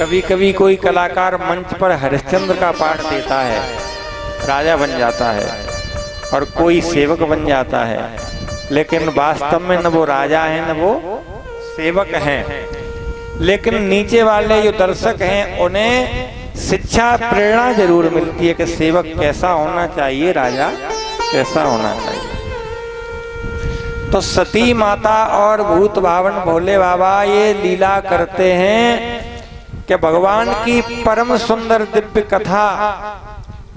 कभी कभी कोई कलाकार मंच पर हरिश्चंद्र का पाठ देता है, राजा बन जाता है, और कोई सेवक बन जाता है, लेकिन वास्तव में न वो राजा है न वो सेवक हैं। लेकिन नीचे वाले जो दर्शक हैं उन्हें शिक्षा प्रेरणा जरूर मिलती है कि सेवक कैसा होना चाहिए, राजा कैसा होना चाहिए। तो सती माता और भूत भावन भोले बाबा ये लीला करते हैं कि भगवान की परम सुंदर दिव्य कथा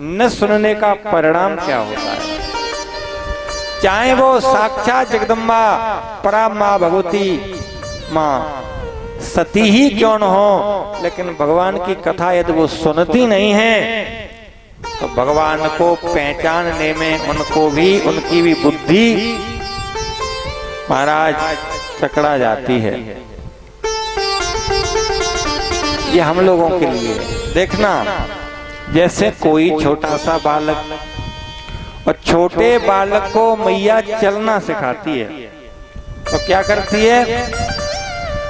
न सुनने का परिणाम क्या होता है। चाहे वो साक्षात जगदम्बा परा माँ भगवती माँ सती ही क्यों न हो, लेकिन भगवान की कथा यदि वो सुनती नहीं है तो भगवान को पहचानने में उनको भी, उनकी भी बुद्धि महाराज चकरा जाती है। ये हम लोगों के लिए देखना, जैसे कोई छोटा सा बालक, और छोटे बालक को मैया चलना सिखाती है तो क्या करती है,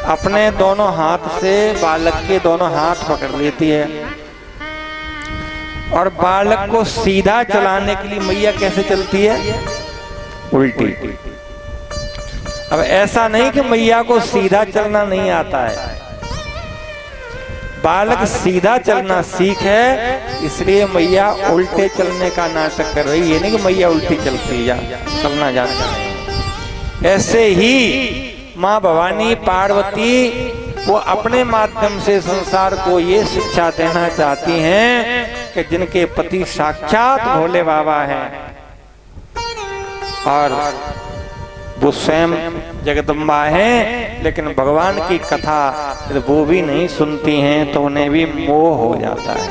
अपने दोनों हाथ से बालक के दोनों हाथ पकड़ लेती है, और बालक को सीधा चलाने के लिए मैया कैसे चलती है, उल्टी। अब ऐसा नहीं कि मैया को सीधा चलना नहीं आता है, बालक सीधा चलना सीख है, इसलिए मैया उल्टे चलने का नाटक कर रही है। नहीं कि मैया उल्टी चलती है, चलना जानता नहीं। ऐसे ही माँ भवानी पार्वती वो अपने माध्यम से संसार को ये शिक्षा देना चाहती हैं कि जिनके पति साक्षात भोले बाबा हैं और वो स्वयं जगदम्बा हैं, लेकिन भगवान की कथा वो भी नहीं सुनती हैं तो उन्हें भी मोह हो जाता है,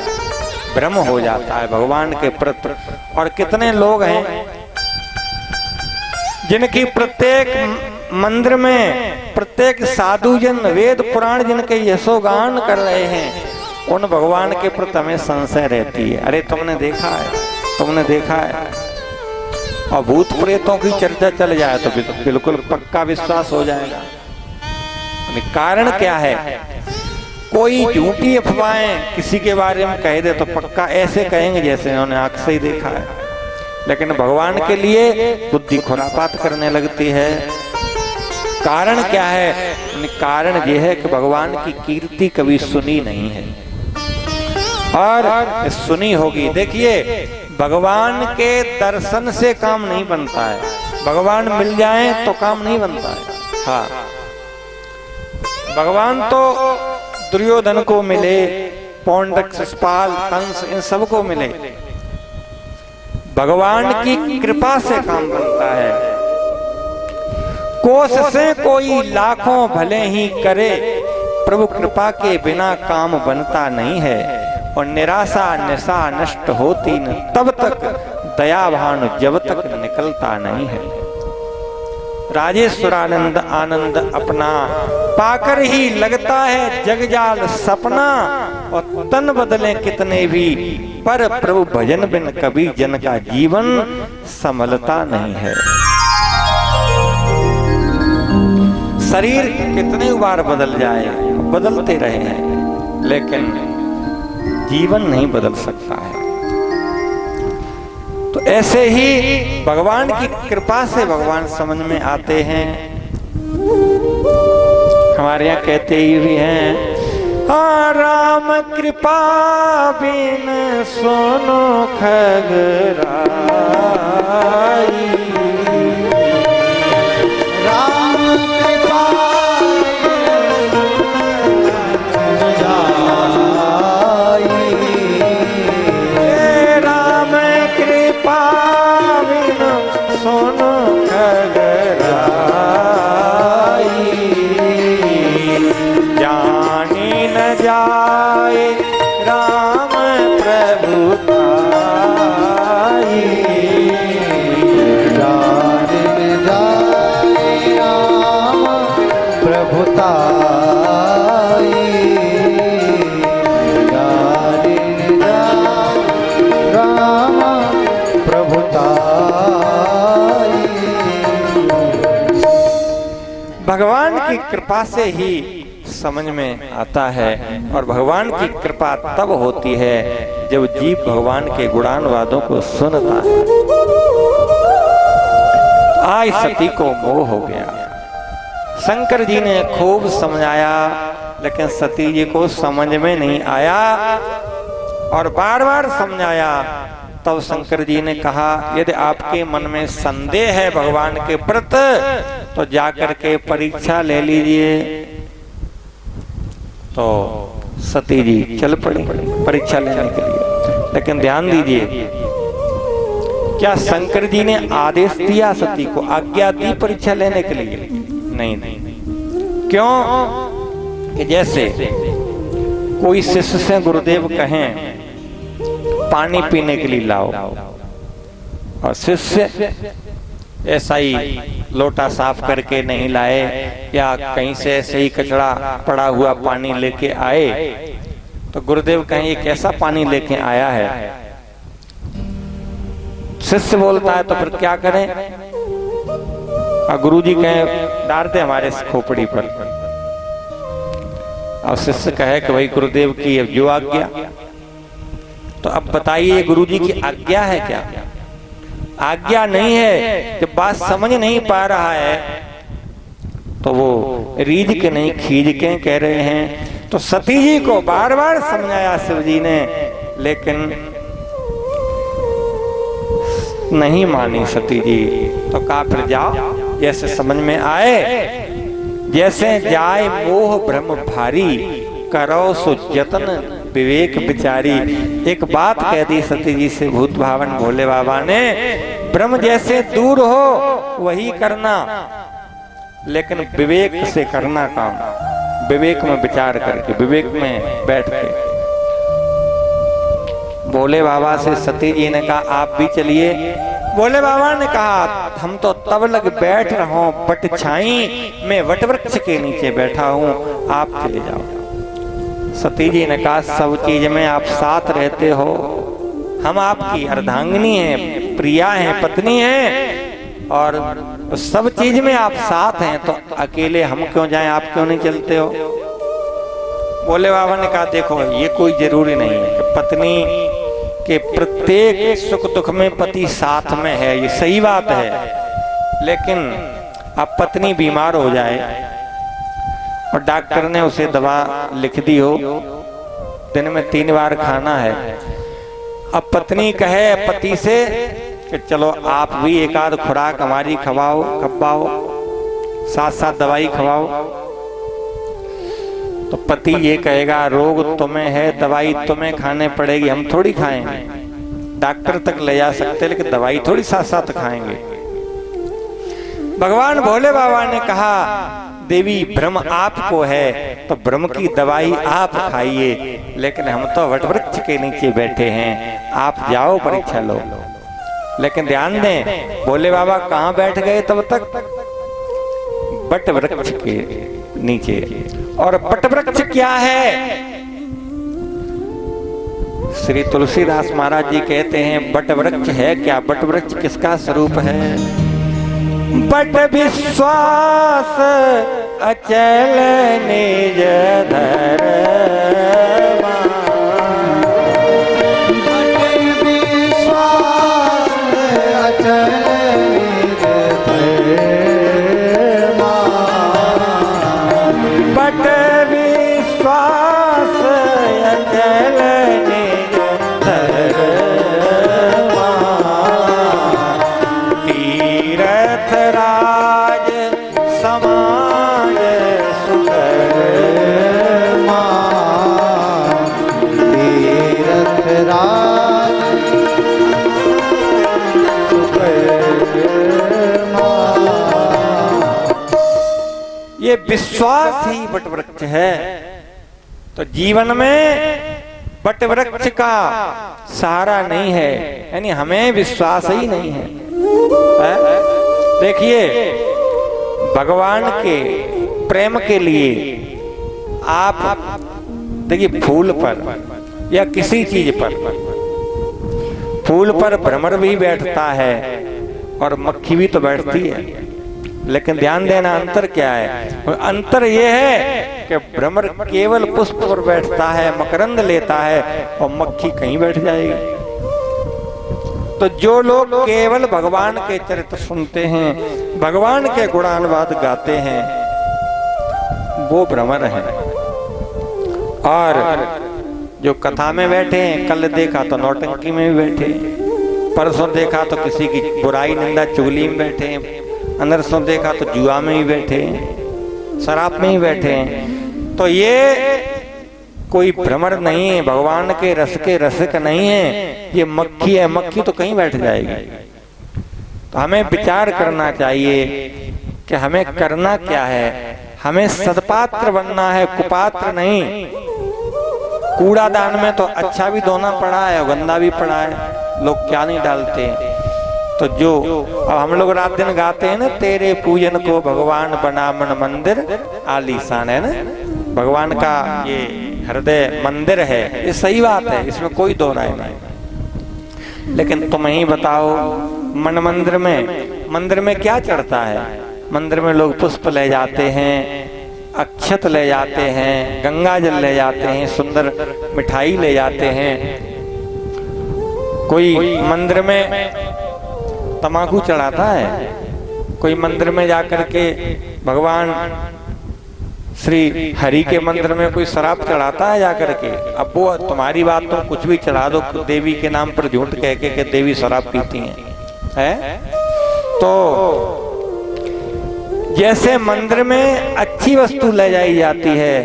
भ्रम हो जाता है भगवान के प्रति। और कितने लोग हैं जिनकी प्रत्येक मंदिर में प्रत्येक साधुजन वेद पुराण जिनके यशोगान कर रहे हैं, उन भगवान के प्रति हमें संशय रहती है। अरे तुमने देखा है, तुमने देखा है। और भूत प्रेतों की चर्चा चल जाए तो बिल्कुल पक्का विश्वास हो जाएगा। कारण क्या है, कोई झूठी अफवाहें किसी के बारे में कह दे तो पक्का ऐसे कहेंगे जैसे उन्होंने आंख से ही देखा है, लेकिन भगवान के लिए बुद्धि खुरापात करने लगती है। कारण क्या है, कारण यह है कि भगवान की कीर्ति कभी सुनी नहीं है और सुनी होगी। देखिए, भगवान के दर्शन से काम नहीं बनता है, भगवान मिल जाए तो काम नहीं बनता है। हाँ, भगवान तो दुर्योधन को मिले, पौंड्रक, शिशुपाल, कंस, इन सबको मिले। भगवान की कृपा से काम बनता है। कोस से कोई लाखों भले ही करे, प्रभु कृपा के बिना काम बनता नहीं है। और निराशा निशा नष्ट होती न तब तक, दया भानु जब तक निकलता नहीं है। राजेश्वरानंद आनंद अपना पाकर ही लगता है जगजाल सपना, और तन बदले कितने भी पर प्रभु भजन बिन कभी जन का जीवन संभलता नहीं है। शरीर कितने बार बदल जाए, बदलते रहे हैं, लेकिन जीवन नहीं बदल सकता है। तो ऐसे ही भगवान की कृपा से भगवान समझ में आते हैं। हमारे यहाँ कहते ही भी हैं, हाँ राम कृपा बिन सोनो खगराई, भगवान की कृपा से ही समझ में आता है। और भगवान की कृपा तब होती है जब जीव भगवान के गुणानुवादों को सुनता है। आज सती को मोह हो गया। शंकर जी ने खूब समझाया, लेकिन सती जी को समझ में नहीं आया और बार बार समझाया। तब शंकर जी ने कहा, यदि आपके मन में संदेह है भगवान के प्रति तो जाकर के परीक्षा ले लीजिए। तो सती जी चल पड़ी परीक्षा लेने के लिए। लेकिन ध्यान दीजिए, क्या शंकर जी ने आदेश दिया सती को, आज्ञा दी परीक्षा लेने के लिए? नहीं। क्यों? कि जैसे कोई शिष्य से गुरुदेव कहें पानी पीने के लिए लाओ, और शिष्य ऐसा ही लोटा साफ करके नहीं लाए, या कहीं से ऐसे ही कचरा पड़ा हुआ पानी लेके आए, तो गुरुदेव कहें ये कैसा पानी लेके आया है? शिष्य बोलता है तो फिर क्या करें? और गुरुजी कहें डाल दे हमारे खोपड़ी पर, और शिष्य कहे कि भाई गुरुदेव की जो आज्ञा। तो अब बताइए, गुरुजी की आज्ञा है क्या? आज्ञा नहीं है। जब बात समझ नहीं पा रहा है तो वो रीझ के नहीं खींच के कह रहे हैं। तो सती जी को बार बार समझाया शिव जी ने, लेकिन नहीं मानी सती जी। तो कहा फिर जाओ, जैसे समझ में आए, जैसे जाए मोह भ्रम भारी, करो सो जतन विवेक विचारी। एक बात कह दी सती जी से भूत भावन भोले बाबा ने, ब्रह्म जैसे दूर हो वही करना, लेकिन विवेक से करना काम, विवेक में विचार करके, विवेक में बैठ के। भोले बाबा से सती जी ने कहा आप भी चलिए। भोले बाबा ने कहा हम तो तब लग बैठ रहा हूं बट छाई में, वट वृक्ष के नीचे बैठा हूं, आप चले जाओ। सती जी ने कहा सब चीज में आप साथ रहते हो, हम आपकी अर्धांगिनी हैं, प्रिया हैं, पत्नी हैं, और सब चीज में आप साथ हैं, तो अकेले हम क्यों जाएं, आप क्यों नहीं चलते हो? भोले बाबा ने कहा देखो ये कोई जरूरी नहीं है कि पत्नी के प्रत्येक सुख दुख में पति साथ में है, ये सही बात है। लेकिन अब पत्नी बीमार हो जाए और डॉक्टर ने उसे दवा लिख दी हो, दिन में 3 बार खाना है, अब पत्नी कहे पति से कि चलो आप भी एक आध खुराक हमारी खवाओ, खवाओ, साथ साथ दवाई खवाओ, तो पति ये कहेगा रोग तुम्हें है, दवाई तुम्हें खाने पड़ेगी, हम थोड़ी खाएंगे। डॉक्टर तक ले जा सकते लेकिन दवाई थोड़ी साथ साथ खाएंगे। भगवान भोले बाबा ने कहा देवी भ्रम आपको है तो भ्रम की दवाई आप खाइए, लेकिन हम तो वट वृक्ष के नीचे बैठे हैं, आप जाओ परीक्षा लो। लेकिन ध्यान दें भोले बाबा कहाँ बैठ गए तब तक? बट वृक्ष के नीचे। और बट वृक्ष क्या है? श्री तुलसीदास महाराज जी कहते हैं बट वृक्ष है क्या? बट वृक्ष किसका स्वरूप है? बट विश्वास अचल निज धरमा, बट विश्वास अचल निज धरमा, बट विश्वास अचल निज धरमा, तीरथ राज समाज सुकरमा, तीरथ राज सुकरमा। ये विश्वास ही बट वृक्ष है। तो जीवन में बट वृक्ष का सहारा नहीं है, यानी हमें विश्वास ही नहीं है। देखिए भगवान के प्रेम के लिए आप देखिए फूल पर या किसी चीज पर, फूल पर भ्रमर भी बैठता है और मक्खी भी तो बैठती है, लेकिन ध्यान देना अंतर क्या है। अंतर यह है कि भ्रमर केवल पुष्प पर बैठता है, मकरंद लेता है, और मक्खी कहीं बैठ जाएगी। तो जो लोग केवल भगवान के चरित्र सुनते हैं, भगवान के गुणानुवाद गाते हैं, वो भ्रमर हैं। और जो कथा में बैठे हैं, कल देखा तो नौटंकी में भी बैठे, परसों देखा तो किसी की बुराई निंदा चुगली में बैठे हैं, अनरसों देखा तो जुआ में ही बैठे हैं, शराब में ही बैठे हैं। तो ये कोई भ्रमर नहीं है, भगवान के रसिक नहीं है, ये मक्खी है। मक्खी तो कहीं बैठ जाएगी। तो हमें विचार करना चाहिए कि हमें करना क्या है। हमें सदपात्र बनना है, कुपात्र नहीं। कूड़ादान में तो अच्छा भी धोना पड़ा है और गंदा भी पड़ा है, लोग क्या नहीं डालते। तो जो अब हम लोग रात दिन गाते हैं ना, तेरे पूजन को भगवान बना मन मंदिर आलीशान, है ना, भगवान का ये हृदय मंदिर है, ये सही बात है, इसमें कोई दो राय नहीं। लेकिन तुम ही बताओ, मन मंदिर में क्या चढ़ता है? मंदिर में लोग पुष्प ले जाते हैं, अक्षत ले जाते हैं, गंगा जल ले जाते हैं, सुंदर मिठाई ले जाते हैं। कोई मंदिर में तम्बाकू चढ़ाता है, कोई मंदिर में जाकर के भगवान श्री हरि के मंदिर में कोई शराब चढ़ाता है जाकर के। अब वो तुम्हारी बात, तुम कुछ भी चढ़ा दो देवी के नाम पर, झूठ कह के देवी शराब पीती है? तो जैसे मंदिर में अच्छी वस्तु ले जाई जाती है,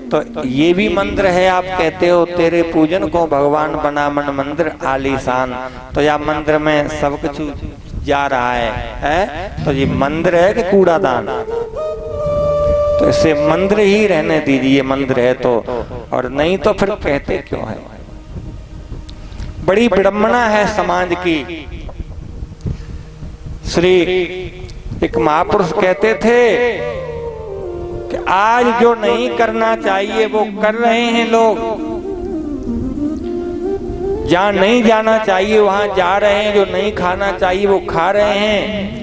तो ये भी मंदिर है। आप कहते हो तेरे पूजन को भगवान बना मन मंदिर आलीशान, तो या मंदिर में सब कुछ जा रहा है? तो ये मंदिर है कि कूड़ादान? तो इसे मंदिर ही रहने दीजिए, मंदिर है तो, और नहीं तो फिर कहते क्यों है? बड़ी विडंबना है समाज की। श्री एक महापुरुष कहते थे कि आज जो नहीं करना चाहिए वो कर रहे हैं लोग, जहां नहीं जाना चाहिए वहां जा रहे हैं, जो नहीं खाना चाहिए वो खा रहे हैं।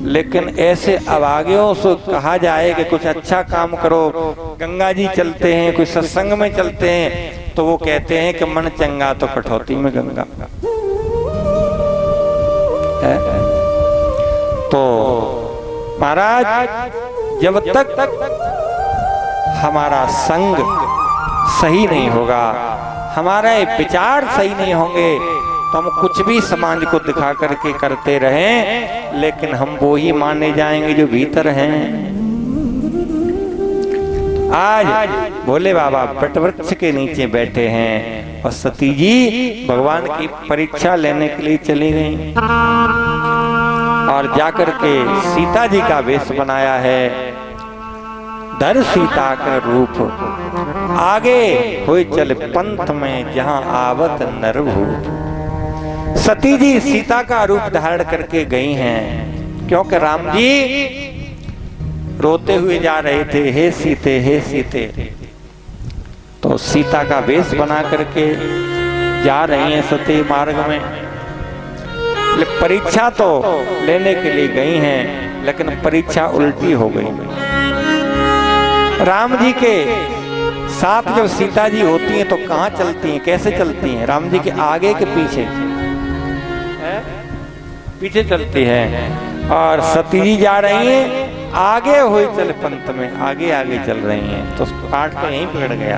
लेकिन ऐसे अभागियों से कहा जाए कि कुछ अच्छा काम करो, गंगा जी चलते हैं, कोई सत्संग में चलते हैं, तो वो कहते हैं कि मन चंगा तो कठौती में गंगा है। तो महाराज, जब तक हमारा संग सही नहीं होगा, हमारे विचार सही नहीं होंगे, तो हम कुछ भी समाज को दिखा करके करते रहें, लेकिन हम वो ही माने जाएंगे जो भीतर हैं। आज भोले बाबा वटवृक्ष के नीचे बैठे हैं और सती जी भगवान की परीक्षा लेने के लिए चली गई, और जाकर के सीता जी का वेश बनाया है। धर सीता का रूप, आगे होए चल पंथ में जहां आवत नरभूप। सती जी सीता का रूप धारण करके गई हैं, क्योंकि राम जी रोते हुए जा रहे थे, हे सीते हे सीते। तो सीता का वेश बना करके जा रही हैं सती मार्ग में। परीक्षा तो लेने के लिए गई हैं, लेकिन परीक्षा उल्टी हो गई। राम जी के साथ जब सीता जी होती हैं तो कहाँ चलती हैं, कैसे चलती हैं? राम जी के आगे के पीछे पीछे चलती हैं, और सती जी जा रही हैं आगे हुए चल पंथ में, आगे आगे चल रही हैं। तो पाठ तो यहीं बिगड़ गया।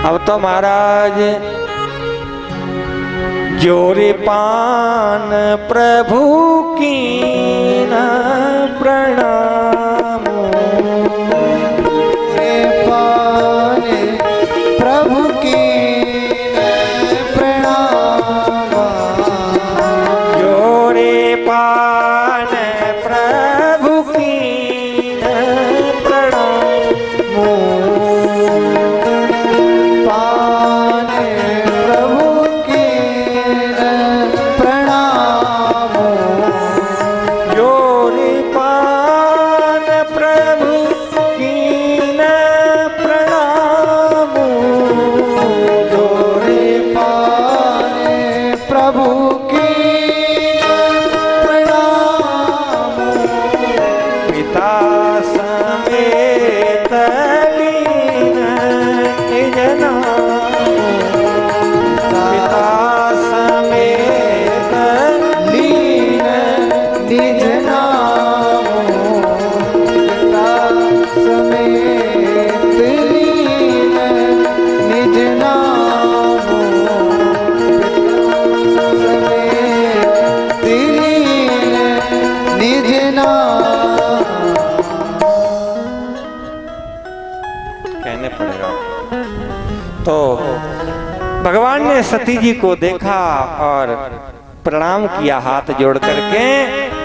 अब तो महाराज जोरे पान प्रभु की न प्रणाम, पान प्रभु की न प्रणाम, जोरे पान प्रभु की न प्रणाम, पान प्रभु की न प्रणाम, जोरे पान प्रभु की न प्रणाम, जोरे पान प्रभु की न प्रणाम, कहने पड़ेगा। तो भगवान ने सती जी को देखा और प्रणाम किया हाथ जोड़ करके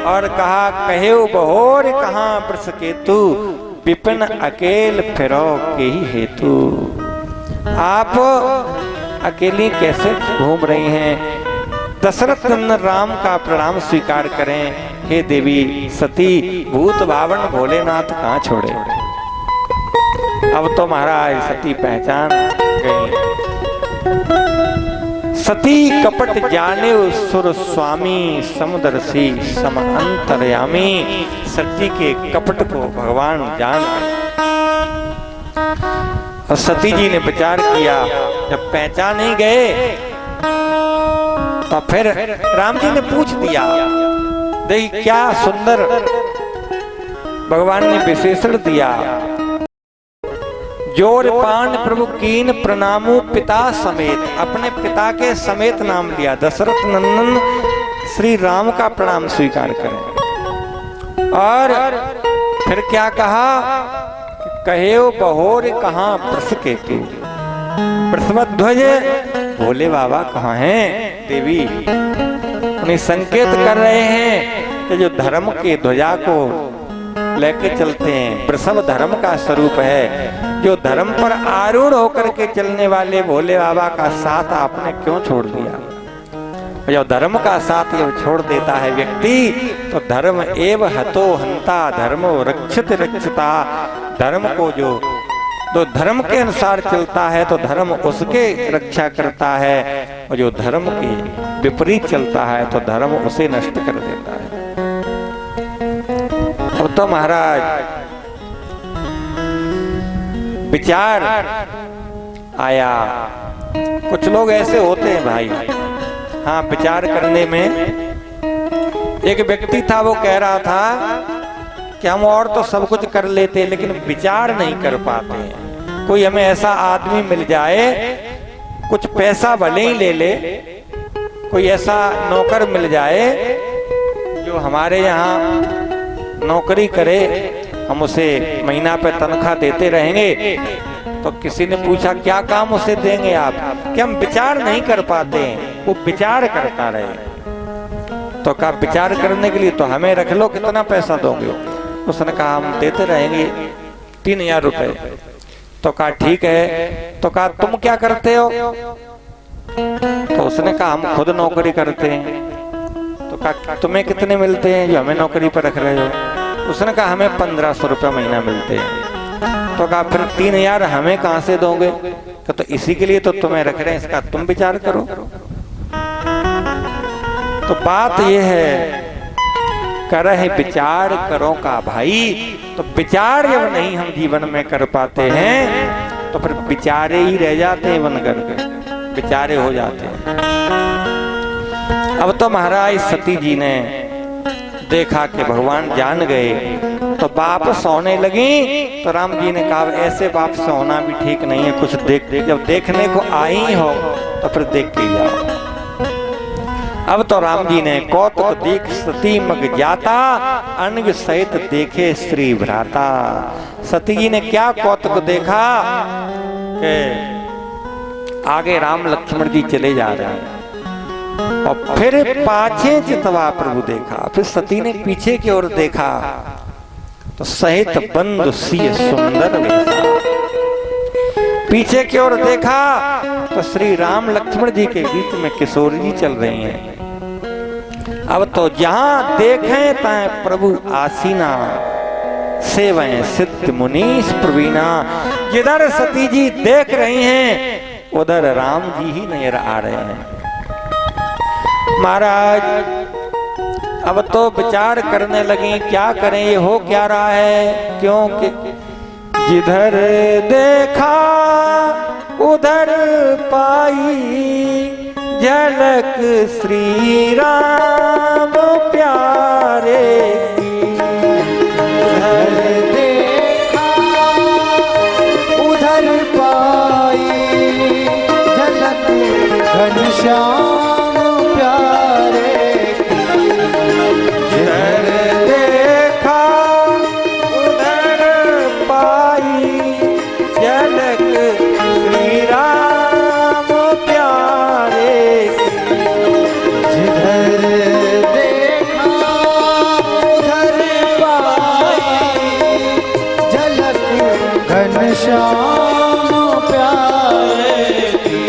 और कहा, कहे बहोर कहाँ प्रस केतु, विपिन अकेल फिरो के ही हेतु। आप अकेली कैसे घूम रही हैं? दशरथ नंदन राम का प्रणाम स्वीकार करें। हे देवी सती, भूत भावन भोलेनाथ कहाँ छोड़े। अब तो महाराज सती पहचान गई। सती कपट जाने सुर स्वामी, समदर्शी सम अंतर्यामी। सती के कपट को भगवान जान गए। और सती जी ने विचार किया, जब पहचान ही गए तो फिर राम जी ने पूछ दिया, देख क्या सुंदर भगवान ने विशेषण दिया। जोर पान प्रभु कीन प्रणामु पिता समेत, अपने पिता के समेत नाम लिया। दशरथ नंदन श्री राम का प्रणाम स्वीकार करें। और फिर क्या कहा, कहे बहोर कहाँ प्रस केतु, प्रसवध्वज भोले बाबा कहाँ हैं। देवी उन्हें संकेत कर रहे हैं कि जो धर्म के ध्वजा को लेके चलते हैं, प्रसव धर्म का स्वरूप है। जो धर्म पर आरूढ़ होकर के चलने वाले भोले बाबा का साथ आपने क्यों छोड़ दिया। जो धर्म का साथ जब छोड़ देता है व्यक्ति, तो धर्म एव हतो हंता, धर्मो रक्षित रक्षिता। धर्म को जो धर्म के अनुसार चलता है तो धर्म उसके रक्षा करता है, और जो धर्म के विपरीत चलता है तो धर्म उसे नष्ट कर देता है। अब तो महाराज विचार आया। कुछ लोग ऐसे होते हैं भाई, हाँ विचार करने में। एक व्यक्ति था, वो कह रहा था कि हम और तो सब कुछ कर लेते हैं लेकिन विचार नहीं कर पाते हैं। कोई हमें ऐसा आदमी मिल जाए, कुछ पैसा भले ही ले ले, कोई ऐसा नौकर मिल जाए जो हमारे यहाँ नौकरी करे, हम उसे महीना पे तनख्वाह देते रहेंगे। तो किसी ने पूछा क्या काम उसे देंगे आप, कि हम विचार नहीं कर पाते हैं, वो विचार करता रहे। तो कहा विचार करने के लिए तो हमें रख लो, कितना पैसा दोगे। उसने कहा हम देते रहेंगे 3000 रुपए। तो कहा ठीक है। तो कहा तुम क्या करते हो। तो उसने कहा हम खुद नौकरी करते हैं। तो कहा तुम्हें कितने मिलते हैं जो हमें नौकरी पर रख रहे हो। उसने कहा हमें 1500 रुपये महीना मिलते हैं। तो कहा फिर 3000 हमें कहाँ से दोगे। तो इसी के लिए तो तुम्हें रख रहे हैं, इसका तुम विचार करो। तो बात यह है, करह विचार करो का भाई। तो विचार जब नहीं हम जीवन में कर पाते हैं तो फिर विचारे ही रह जाते हैं, बन करके विचारे हो जाते हैं। अब तो महाराज सती जी ने देखा कि भगवान जान गए, तो वापस सोने लगी। तो राम जी ने कहा ऐसे वापस होना भी ठीक नहीं है, कुछ देख, जब देखने को आई हो तो फिर देख के जाओ। अब तो राम जी ने कौतुक देख सती मग जाता, अनग सहित देखे श्री भ्राता। सती जी ने क्या कौतुक देखा कि आगे राम लक्ष्मण जी चले जा रहे हैं, और फिर पाछे चितवा प्रभु देखा। फिर सती ने पीछे की ओर देखा तो सहित बंधु सिय सुंदर वेशा। पीछे की ओर देखा तो श्री राम लक्ष्मण जी के बीच में किशोर जी चल रही हैं। अब तो जहां देखें तय प्रभु आसीना, सेवं सिद्ध मुनीश प्रवीणा। जिधर सती जी देख रही हैं उधर राम जी ही नजर आ रहे हैं। महाराज अब तो विचार करने लगी क्या करें, ये हो क्या रहा है। क्योंकि जिधर देखा उधर पाई, झलक श्री राम प्यारे की। उधर देखा उधर पाई, झलक घनश्याम प्यारे की। जिधर देखा उधर पाई, झलक झलक श्री राम प्यारे जिधर देखा उधर पाई झलक घनश्याम प्यारे की।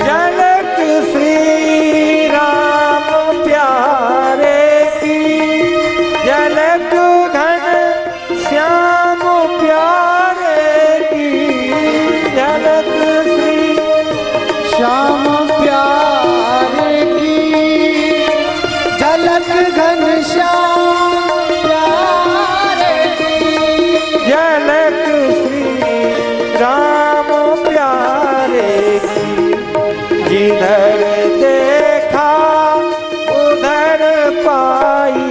झलक श्री राम प्यारे की झलक घन श्याम प्यारे की झलक श्री श्याम प्यारे की झलक घनश्याम प्यारे की। झलक श्री राम प्यारे की जिधर देखा उधर पाई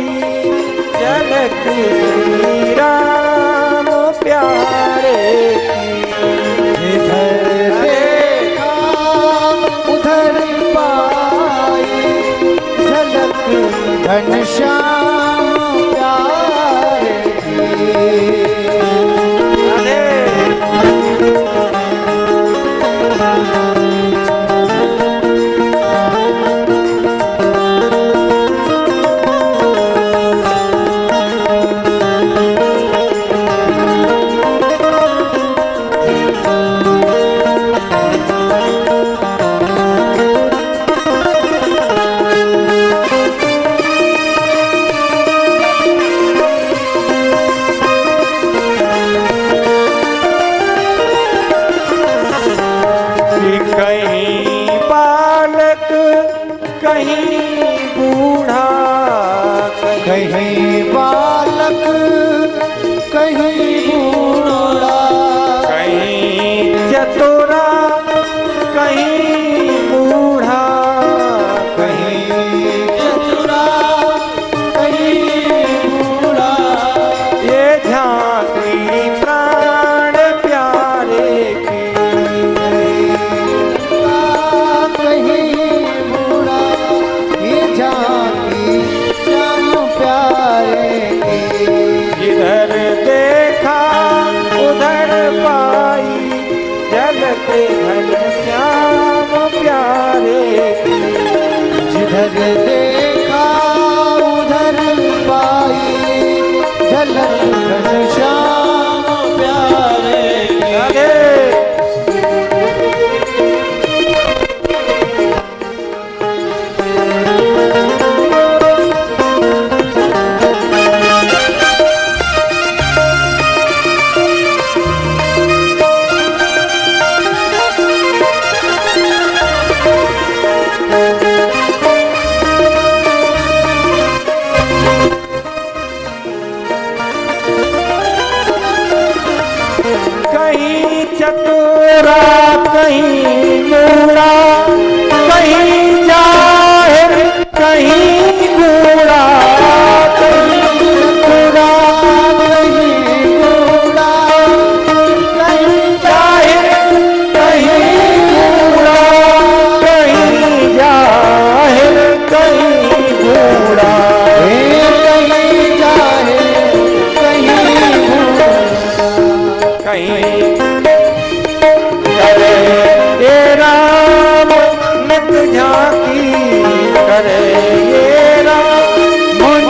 झलक श्री राम प्यारे की। जिधर देखा उधर पाई झलक घनश्याम प्यारे की। कहीं बालक कहीं बूढ़ा कहीं बालक कहीं बूढ़ा कहीं चतुरा कहीं बूढ़ा कहीं चतुरा कहीं बूढ़ा। ये झांकी प्राण प्यारे की कहीं बूढ़ा ये झांकी श्याम प्यारे की। जिधर देखा उधर पाई झलक घनश्याम प्यारे की। जिधर देखा उधर पाई झलक घनश्याम प्यारे की। अरे कहीं चतुरा कहीं बूढ़ा कहीं जाहिर कहीं बूढ़ा कहीं चतुरा कहीं बूढ़ा कहीं जाहिर कहीं बूढ़ा कहीं जाहिर कहीं बूढ़ा कहीं जाहे कहीं बूढ़ा। कहीं करे ये राम नित झांकी करे ये राम मुझ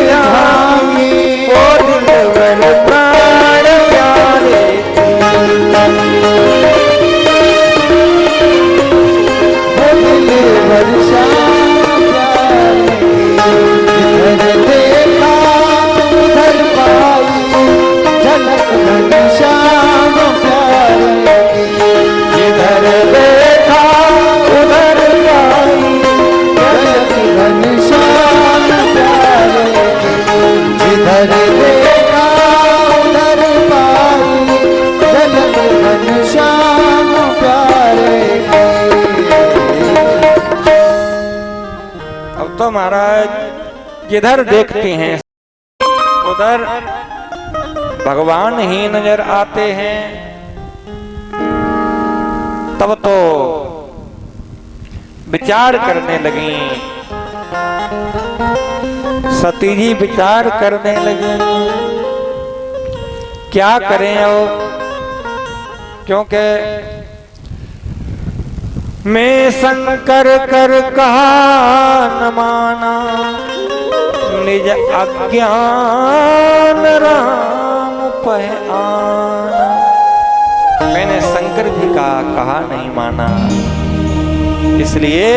झांकी ओ दिलवर प्राण प्यारे दिल वर्षा प्यारे जिधर देखा उधर पाई झलक घनश्याम प्यारे जिधर देखा उधर पाई झलक घनश्याम प्यारे जिधर देखा उधर पाई झलक घनश्याम प्यारे। अब तो महाराज जिधर देखते हैं उधर भगवान ही नजर आते हैं। तब तो विचार करने लगी सती जी, विचार करने लगी क्या करें। अब क्योंकि मैं शंकर कर कहा न माना, निज अज्ञान राम पह आना। मैंने शंकर जी का कहा नहीं माना, इसलिए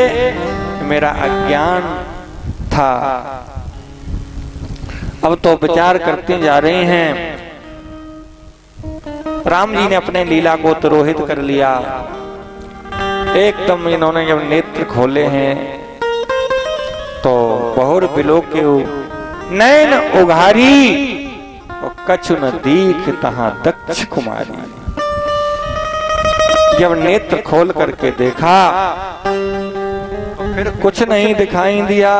मेरा अज्ञान था। अब तो विचार करते जा रहे हैं। राम जी ने अपने लीला को तिरोहित कर लिया। एकदम इन्होंने जब नेत्र खोले हैं तो बहुर बिलो के नैन उघारी, और कछु न दीख तहां दक्ष कुमारी। जब नेत्र खोल करके देखा तो फिर कुछ नहीं दिखाई दिया।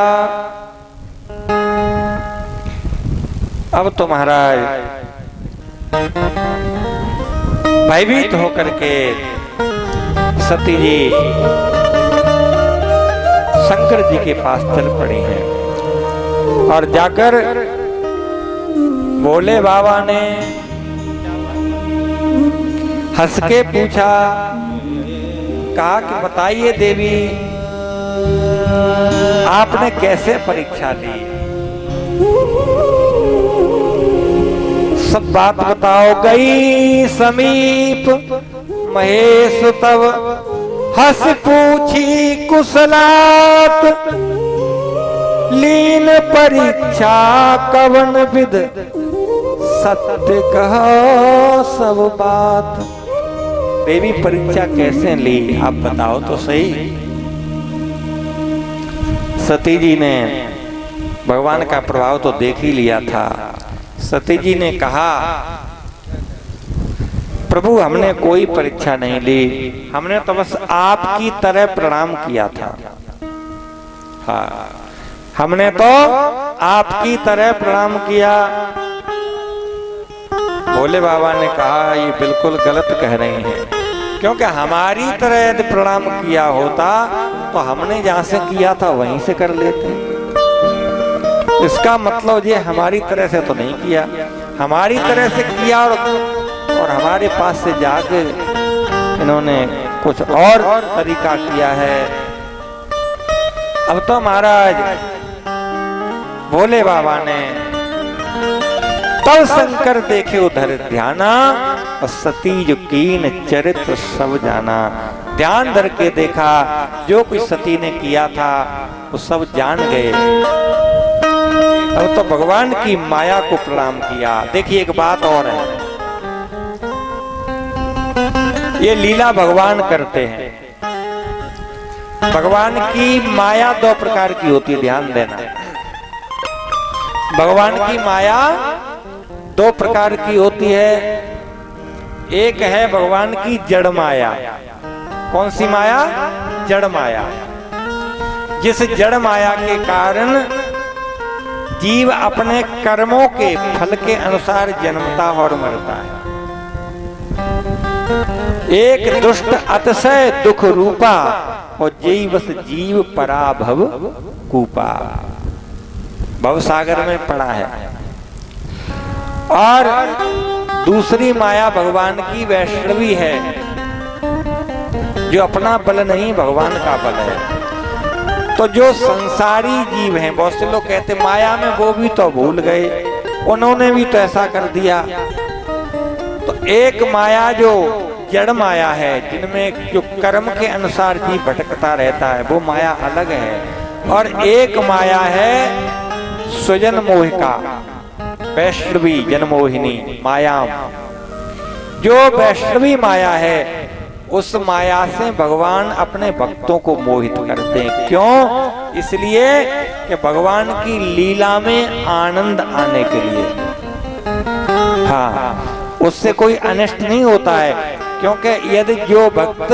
अब तो महाराज भयभीत होकर के सती जी शंकर जी के पास चल पड़ी हैं और जाकर भोले बाबा ने हंस के पूछा, कहा कि बताइए देवी, आपने कैसे परीक्षा ली? सब बात बताओ। गई समीप महेश तब हंस पूछी कुशलात, लीन परीक्षा कवन विद सत्य कहो सब बात। देवी परीक्षा कैसे ली आप बताओ तो सही। सती जी ने भगवान का प्रभाव तो देख ही लिया था। सती जी ने कहा, प्रभु हमने कोई परीक्षा नहीं ली, हमने तो बस आपकी तरह प्रणाम किया था। हाँ, हमने तो आपकी तरह प्रणाम किया। भोले बाबा ने कहा ये बिल्कुल गलत कह रही हैं, क्योंकि हमारी तरह यदि प्रणाम किया होता तो हमने जहां से किया था वहीं से कर लेते। इसका मतलब ये हमारी तरह से तो नहीं किया, हमारी तरह से किया और हमारे पास से जाके इन्होंने कुछ और तरीका किया है। अब तो महाराज भोले बाबा ने तब शंकर देखे उधर ध्याना, और सती जो कीन चरित्र सब जाना। ध्यान धर के देखा, जो कुछ सती ने किया था वो सब जान गए। अब तो भगवान की माया को प्रणाम किया। देखिए एक बात और है, ये लीला भगवान करते हैं। भगवान की माया दो प्रकार की होती है, ध्यान देना। भगवान की माया दो प्रकार की होती है। एक है भगवान की जड़ माया। कौन सी माया? जड़ माया। जिस जड़ माया के कारण जीव अपने कर्मों के फल के अनुसार जन्मता और मरता है। एक दुष्ट अतिशय दुख रूपा, और जीवस जीव पराभव कूपा, भव सागर में पड़ा है। और दूसरी माया भगवान की वैष्णवी है, जो अपना बल नहीं भगवान का बल है। तो जो संसारी जीव हैं, बहुत से लोग कहते माया में वो भी तो भूल गए, उन्होंने भी तो ऐसा कर दिया। तो एक माया जो जड़ माया है, जिनमें जो कर्म के अनुसार जीव भटकता रहता है, वो माया अलग है। और एक माया है स्वजन मोह का, वैष्णवी जनमोहिनी माया। जो वैष्णवी माया है, उस माया से भगवान अपने भक्तों को मोहित करते हैं। क्यों? इसलिए कि भगवान की लीला में आनंद आने के लिए। हाँ, उससे कोई अनिष्ट नहीं होता है। क्योंकि यदि जो भक्त,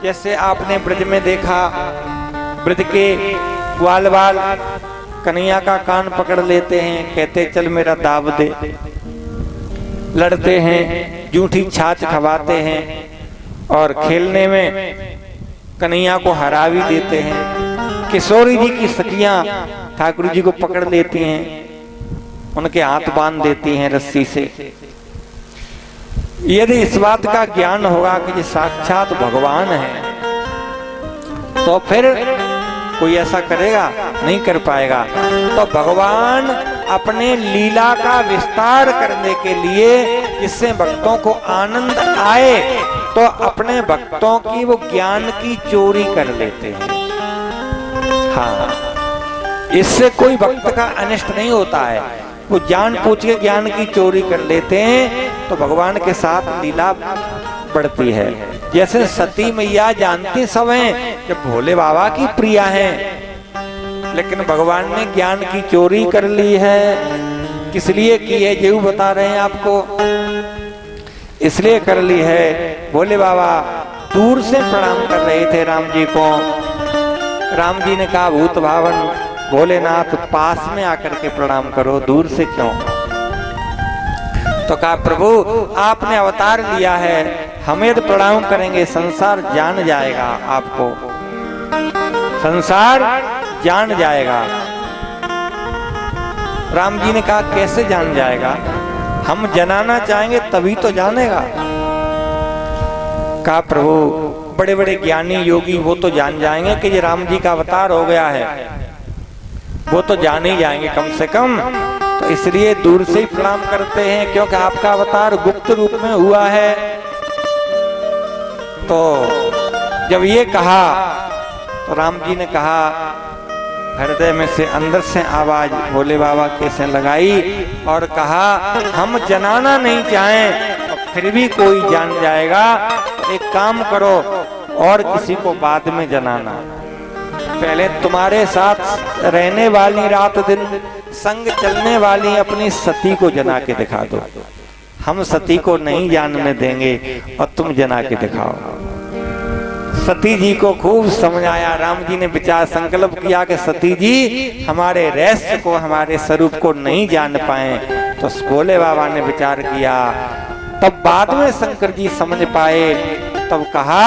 जैसे आपने ब्रज में देखा, ब्रज के ग्वाल बाल कन्हैया का कान पकड़ लेते हैं, कहते चल मेरा दाव दे, लड़ते हैं, जूठी छाछ खवाते हैं, और खेलने में कन्हैया को हरा भी देते हैं। किशोरी जी की सखियां ठाकुर जी को पकड़ लेती हैं, उनके हाथ बांध देती हैं रस्सी से। यदि इस बात का ज्ञान होगा कि ये साक्षात भगवान है, तो फिर कोई ऐसा करेगा नहीं कर पाएगा। तो भगवान अपने लीला का विस्तार करने के लिए, जिससे भक्तों को आनंद आए, तो अपने भक्तों की वो ज्ञान की चोरी कर लेते हैं। हाँ, इससे कोई भक्त का अनिष्ट नहीं होता है। वो जान पूछ के ज्ञान की चोरी कर लेते हैं, तो भगवान के साथ लीला बढ़ती है। जैसे सती मैया जानती सब हैं कि भोले बाबा की प्रिया हैं, लेकिन भगवान ने ज्ञान की चोरी कर ली है। किस लिए की है, जो बता रहे हैं आपको। इसलिए कर ली है, भोले बाबा दूर से प्रणाम कर रहे थे राम जी को। राम जी ने कहा, भूत भावन भोलेनाथ पास में आकर के प्रणाम करो, दूर से क्यों। तो कहा, प्रभु आपने अवतार लिया है, हमें तो प्रणाम करेंगे, संसार जान जाएगा आपको, संसार जान जाएगा। राम जी ने कहा, कैसे जान जाएगा, हम जनाना चाहेंगे तभी तो जानेगा। कहा, प्रभु बड़े बड़े ज्ञानी योगी वो तो जान जाएंगे कि ये राम जी का अवतार हो गया है, वो तो जान ही जाएंगे कम से कम। तो इसलिए दूर से ही प्रणाम करते हैं, क्योंकि आपका अवतार गुप्त रूप में हुआ है। तो जब ये कहा, तो राम जी ने कहा, हृदय में से अंदर से आवाज भोले बाबा कैसे लगाई और कहा, हम जनाना नहीं चाहें तो फिर भी कोई जान जाएगा। एक काम करो, और किसी को बाद में जनाना, पहले तुम्हारे साथ रहने वाली, रात दिन संग चलने वाली अपनी सती को जना के दिखा दो। हम सती को नहीं जानने देंगे और तुम जना के दिखाओ। सती जी को खूब समझाया। राम जी ने विचार संकल्प किया कि सती जी हमारे रहस्य को, हमारे स्वरूप को नहीं जान पाए। तो भोले बाबा ने विचार किया, तब बाद में शंकर जी समझ पाए। तब कहा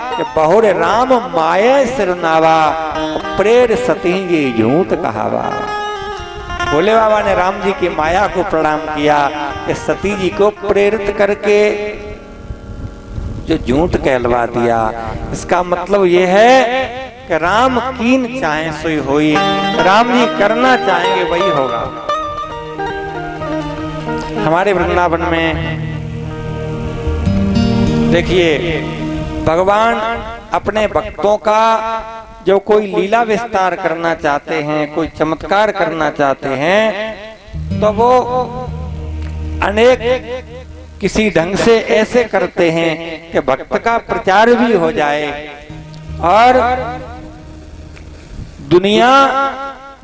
कि बहुर राम माये सिरनावा, प्रेर सती जी झूठ कहावा। भोले बाबा ने राम जी की माया को प्रणाम किया कि सती जी को प्रेरित करके जो झूठ कहलवा दिया। इसका मतलब ये है कि राम कीन चाहे सोई होई, राम जी करना चाहेंगे वही होगा। हमारे वृंदावन में देखिए, भगवान अपने भक्तों का जो कोई लीला विस्तार करना चाहते हैं, कोई चमत्कार करना चाहते हैं, तो वो अनेक किसी ढंग से ऐसे करते हैं कि भक्त का प्रचार भी हो जाए और दुनिया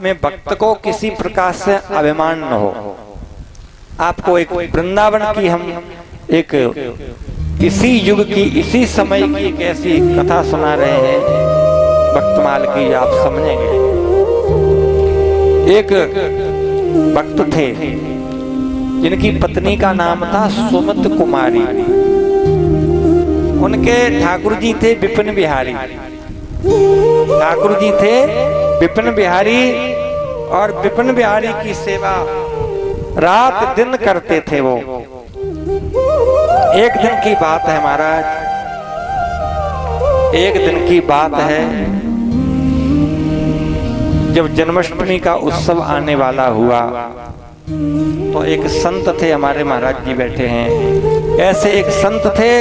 में भक्त को किसी प्रकार से अभिमान न हो। आपको एक वृंदावन की हम एक इसी युग की, इसी समय की एक ऐसी कथा सुना रहे हैं भक्तमाल की, आप समझेंगे। एक भक्त थे जिनकी पत्नी का नाम था सुमत कुमारी। उनके ठाकुर जी थे विपिन बिहारी। ठाकुर जी थे विपिन बिहारी, और विपिन बिहारी की सेवा रात दिन करते थे वो। एक दिन की बात है महाराज, एक दिन की बात है जब जन्माष्टमी का उत्सव आने वाला हुआ, तो एक संत थे, हमारे महाराज जी बैठे हैं, ऐसे एक संत थे।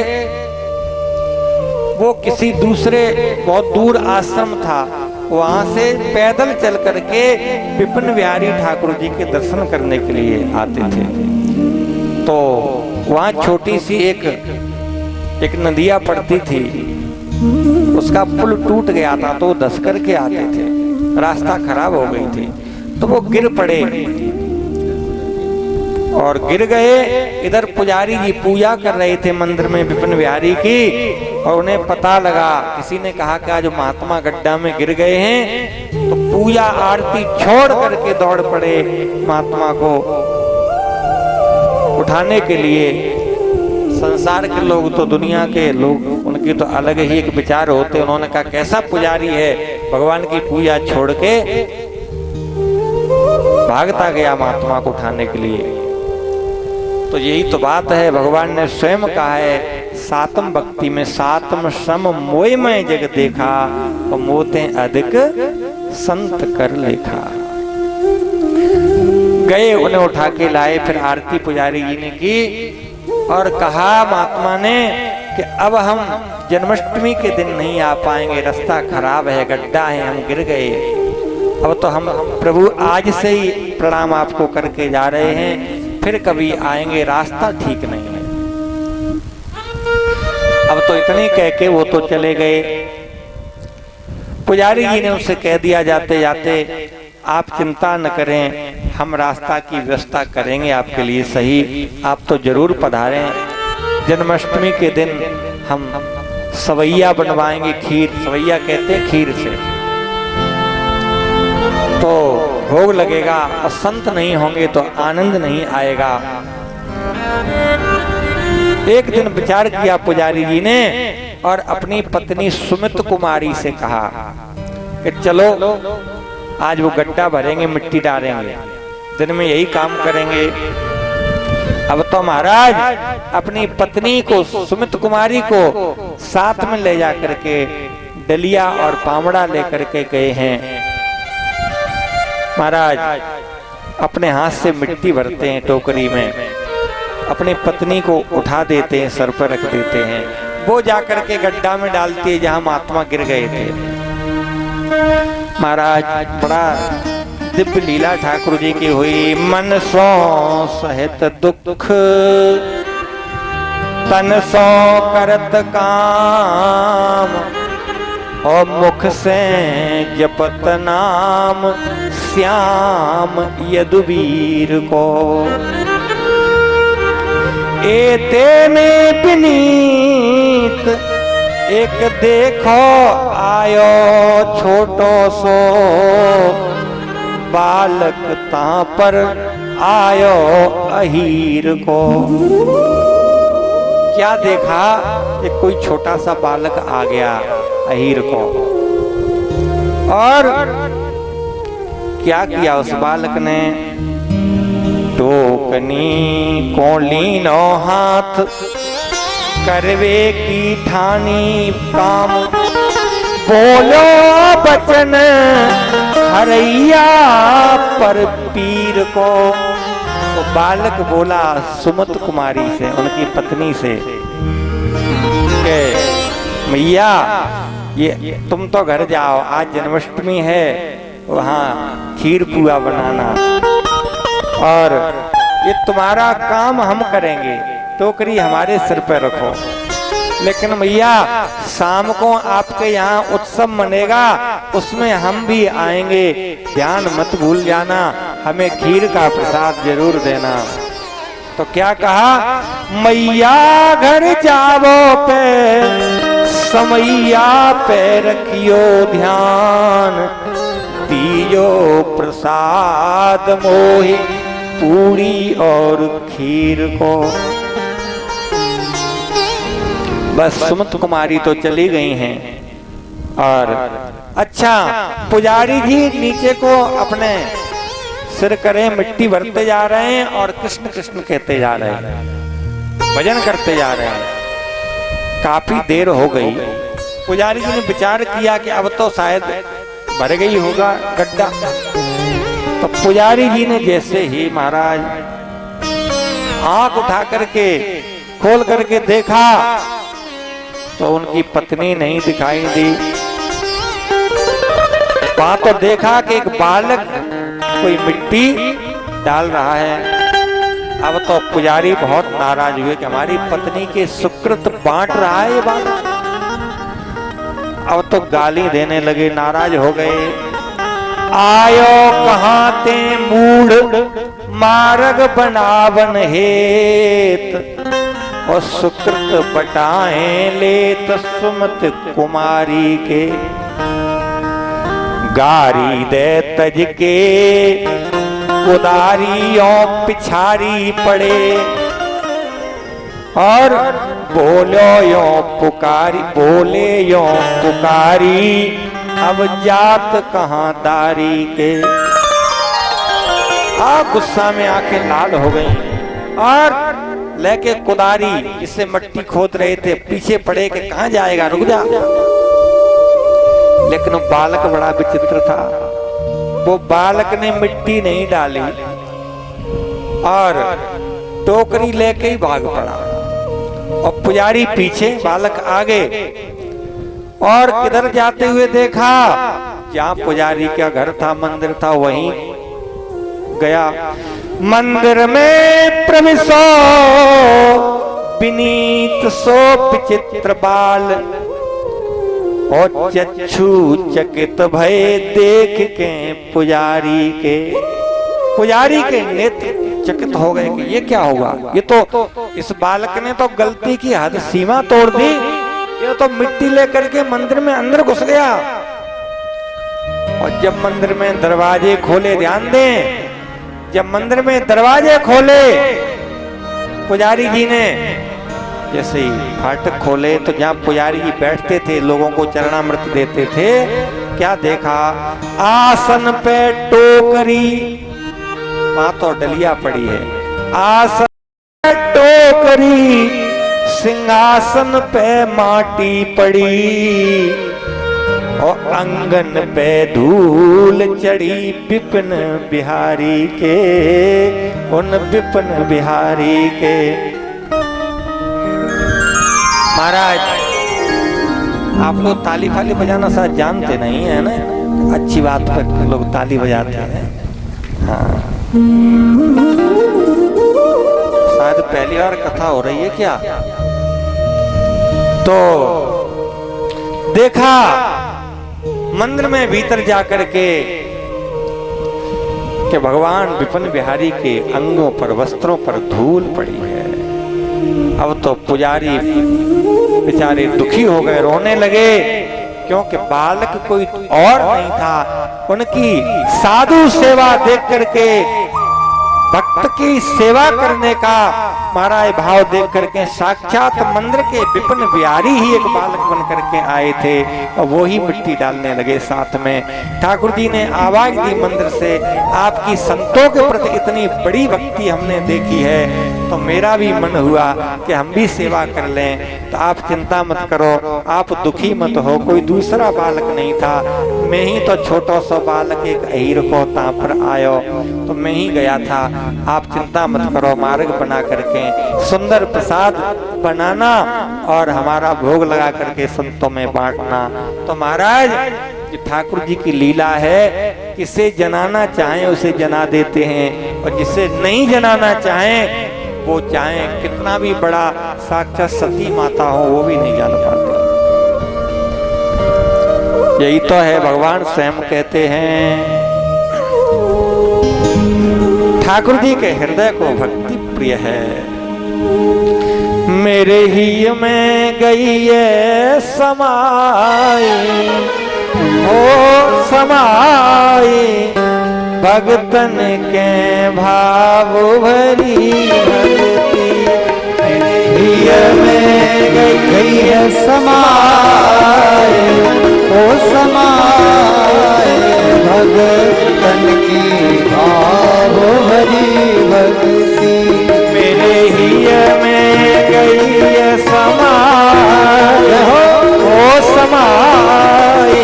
वो किसी दूसरे बहुत दूर आश्रम था, वहां से पैदल चल करके विपिन बिहारी ठाकुर जी के दर्शन करने के लिए आते थे। तो वहां छोटी सी एक नदिया पड़ती थी, उसका पुल टूट गया था, तो धस करके आते थे, रास्ता खराब हो गई थी, तो वो गिर पड़े और गिर गए। इधर पुजारी जी पूजा कर रहे थे मंदिर में विपिन बिहारी की, और उन्हें पता लगा, किसी ने कहा कि आज महात्मा गड्ढा में गिर गए हैं, तो पूजा आरती छोड़ करके दौड़ पड़े महात्मा को उठाने के लिए। संसार के लोग तो, दुनिया के लोग, उनकी तो अलग ही एक विचार होते। उन्होंने कहा कैसा पुजारी है, भगवान की पूजा छोड़ के भागता गया महात्मा को उठाने के लिए। तो यही तो बात है, भगवान ने स्वयं कहा है सातम भक्ति में सातम श्रम मोय में जग देखा और मोते अधिक संत कर लेखा। गए, उन्हें उठा के लाए, फिर आरती पुजारी जी ने की और कहा महात्मा ने कि अब हम जन्माष्टमी के दिन नहीं आ पाएंगे, रास्ता खराब है, गड्ढा है, हम गिर गए। अब तो हम प्रभु आज से ही प्रणाम आपको करके जा रहे हैं, फिर कभी आएंगे, रास्ता ठीक नहीं है। अब तो इतने कह के वो तो चले गए। पुजारी जी ने उनसे कह दिया जाते जाते, आप चिंता न करें, हम रास्ता की व्यवस्था करेंगे आपके लिए सही, आप तो जरूर पधारें। जन्माष्टमी के दिन हम सवैया बनवाएंगे, खीर, सवैया कहते हैं खीर से, तो भोग लगेगा, और संत नहीं होंगे तो आनंद नहीं आएगा। एक दिन विचार किया पुजारी जी ने और अपनी पत्नी सुमित कुमारी से कहा कि चलो आज वो गड्ढा भरेंगे, मिट्टी डालेंगे, दिन में यही काम करेंगे। अब तो महाराज अपनी पत्नी को, सुमित कुमारी को साथ में ले जा करके डलिया और पामड़ा लेकर के गए हैं। महाराज अपने हाथ से मिट्टी भरते हैं टोकरी में, अपनी पत्नी को उठा देते हैं, सर पर रख देते हैं, वो जाकर के गड्ढा में डालती है जहां महात्मा गिर गए थे। महाराज बड़ा दिव्य लीला ठाकुर जी की हुई। मन सो सहित दुख तन सो करत काम, और मुख से जपत नाम श्याम यदुवीर को। एते में विनीत एक देखो आयो छोटो सो, बालक ता पर आयो अहीर को। क्या देखा कि कोई छोटा सा बालक आ गया अहीर को, और क्या किया उस बालक ने, टोकनी को लीनो हाथ करवे की ठानी काम, बोलो बचन हरैया पर पीर को। तो बालक बोला सुमत कुमारी से, उनकी पत्नी से, के मैया ये तुम तो घर जाओ, आज जन्माष्टमी है, वहाँ खीर पुआ बनाना, और ये तुम्हारा काम हम करेंगे, टोकरी हमारे सिर पर रखो। लेकिन भैया शाम को आपके यहाँ उत्सव मनेगा, उसमें हम भी आएंगे, ध्यान मत भूल जाना, हमें खीर का प्रसाद जरूर देना। तो क्या कहा, मैया घर जावो पे समैया पे रखियो ध्यान, दियो प्रसाद मोहि पूरी और खीर को। बस सुमत कुमारी तो चली गई हैं, और अच्छा पुजारी जी नीचे को अपने सिर करे मिट्टी भरते जा रहे हैं और कृष्ण कृष्ण कहते जा रहे हैं, भजन करते जा रहे हैं। काफी देर हो गई, पुजारी जी ने विचार किया कि अब तो शायद भर गई होगा गड्ढा। तो पुजारी जी ने जैसे ही महाराज आंख उठा करके खोल करके देखा तो उनकी पत्नी नहीं दिखाई दी। वहां तो देखा कि एक बालक कोई मिट्टी डाल रहा है। अब तो पुजारी बहुत नाराज हुए कि हमारी पत्नी के सुकृत बांट रहा है ये बालक। अब तो गाली देने लगे, नाराज हो गए। आयो कहाँ ते मूढ़ मार्ग बनावन हेत, और सुकृत बटाए लेत सुमत कुमारी के। गारी दे तज के उदारी और पिछारी पड़े, और बोलो यो पुकारी, बोले यो पुकारी, अब जात कहाँ दारी के। गुस्सा में आंखें लाल हो गई और लेके कुदारी जिससे मिट्टी खोद रहे थे, पीछे पड़े कि कहां जाएगा, रुक जा। लेकिन वो बालक बड़ा विचित्र था। वो बालक ने मिट्टी नहीं डाली और टोकरी लेके ही भाग पड़ा। और पुजारी पीछे, बालक आगे। और किधर जाते हुए देखा, जहां पुजारी का घर था, मंदिर था, वहीं गया। मंदिर में प्रविशो विनीत सो विचित्र बाल, और चक्षु चकित भय देख के पुजारी के नेत्र चकित हो गए कि ये क्या हुआ। ये तो इस बालक ने तो गलती की हद सीमा तोड़ दी। ये तो मिट्टी लेकर के मंदिर में अंदर घुस गया। और जब मंदिर में दरवाजे खोले, ध्यान दें, जब मंदिर में दरवाजे खोले पुजारी जी ने, जैसे ही फाटक खोले तो जहाँ पुजारी जी बैठते थे, लोगों को चरणामृत देते थे, क्या देखा, आसन पे टोकरी, वहां तो डलिया पड़ी है, आसन पे टोकरी, सिंहासन पे माटी पड़ी, और अंगन पे धूल चढ़ी विपिन बिहारी के, उन विपिन बिहारी के। महाराज, आप लोग ताली फाली बजाना शायद जानते नहीं है ना, अच्छी बात पर लोग ताली बजाते हैं। हाँ, शायद पहली बार कथा हो रही है क्या। तो देखा मंदिर में भीतर जाकर के कि भगवान विपिन बिहारी के अंगों पर, वस्त्रों पर धूल पड़ी है। अब तो पुजारी बेचारे दुखी हो गए, रोने लगे, क्योंकि बालक कोई और नहीं था। उनकी साधु सेवा देख करके, भक्त की सेवा करने का महाराज भाव देख करके साक्षात मंदिर के विपिन बिहारी ही एक बालक बन करके आए थे, और वो ही मिट्टी डालने लगे साथ में। ठाकुर जी ने आवाज दी मंदिर से, आपकी संतों के प्रति इतनी बड़ी भक्ति हमने देखी है, तो मेरा भी मन हुआ कि हम भी सेवा कर लें। तो आप चिंता मत करो, आप दुखी मत हो, कोई दूसरा बालक नहीं था, मैं ही तो छोटा सा बालक एक अहीर को ता पर आयो, तो मैं ही गया था। आप चिंता मत करो, मार्ग बना करके सुंदर प्रसाद बनाना और हमारा भोग लगा करके संतों में बांटना। तो महाराज, ठाकुर जी की लीला है, किसे जनाना चाहें उसे जना देते हैं, और जिसे नहीं जनाना चाहें, वो चाहे कितना भी बड़ा साक्षात सती माता हो, वो भी नहीं जान पाते। यही तो है, भगवान स्वयं कहते हैं, ठाकुर जी के हृदय को भक्ति प्रिय है। मेरे ही में गई है समाई, ओ समाई, भगतन के भाव भरी भक्ति। मेरे ही में गई है समाई, ओ समाई, भगतन की भाव भरी भक्ति। मेरे ही में गई है समाई, ओ समाई,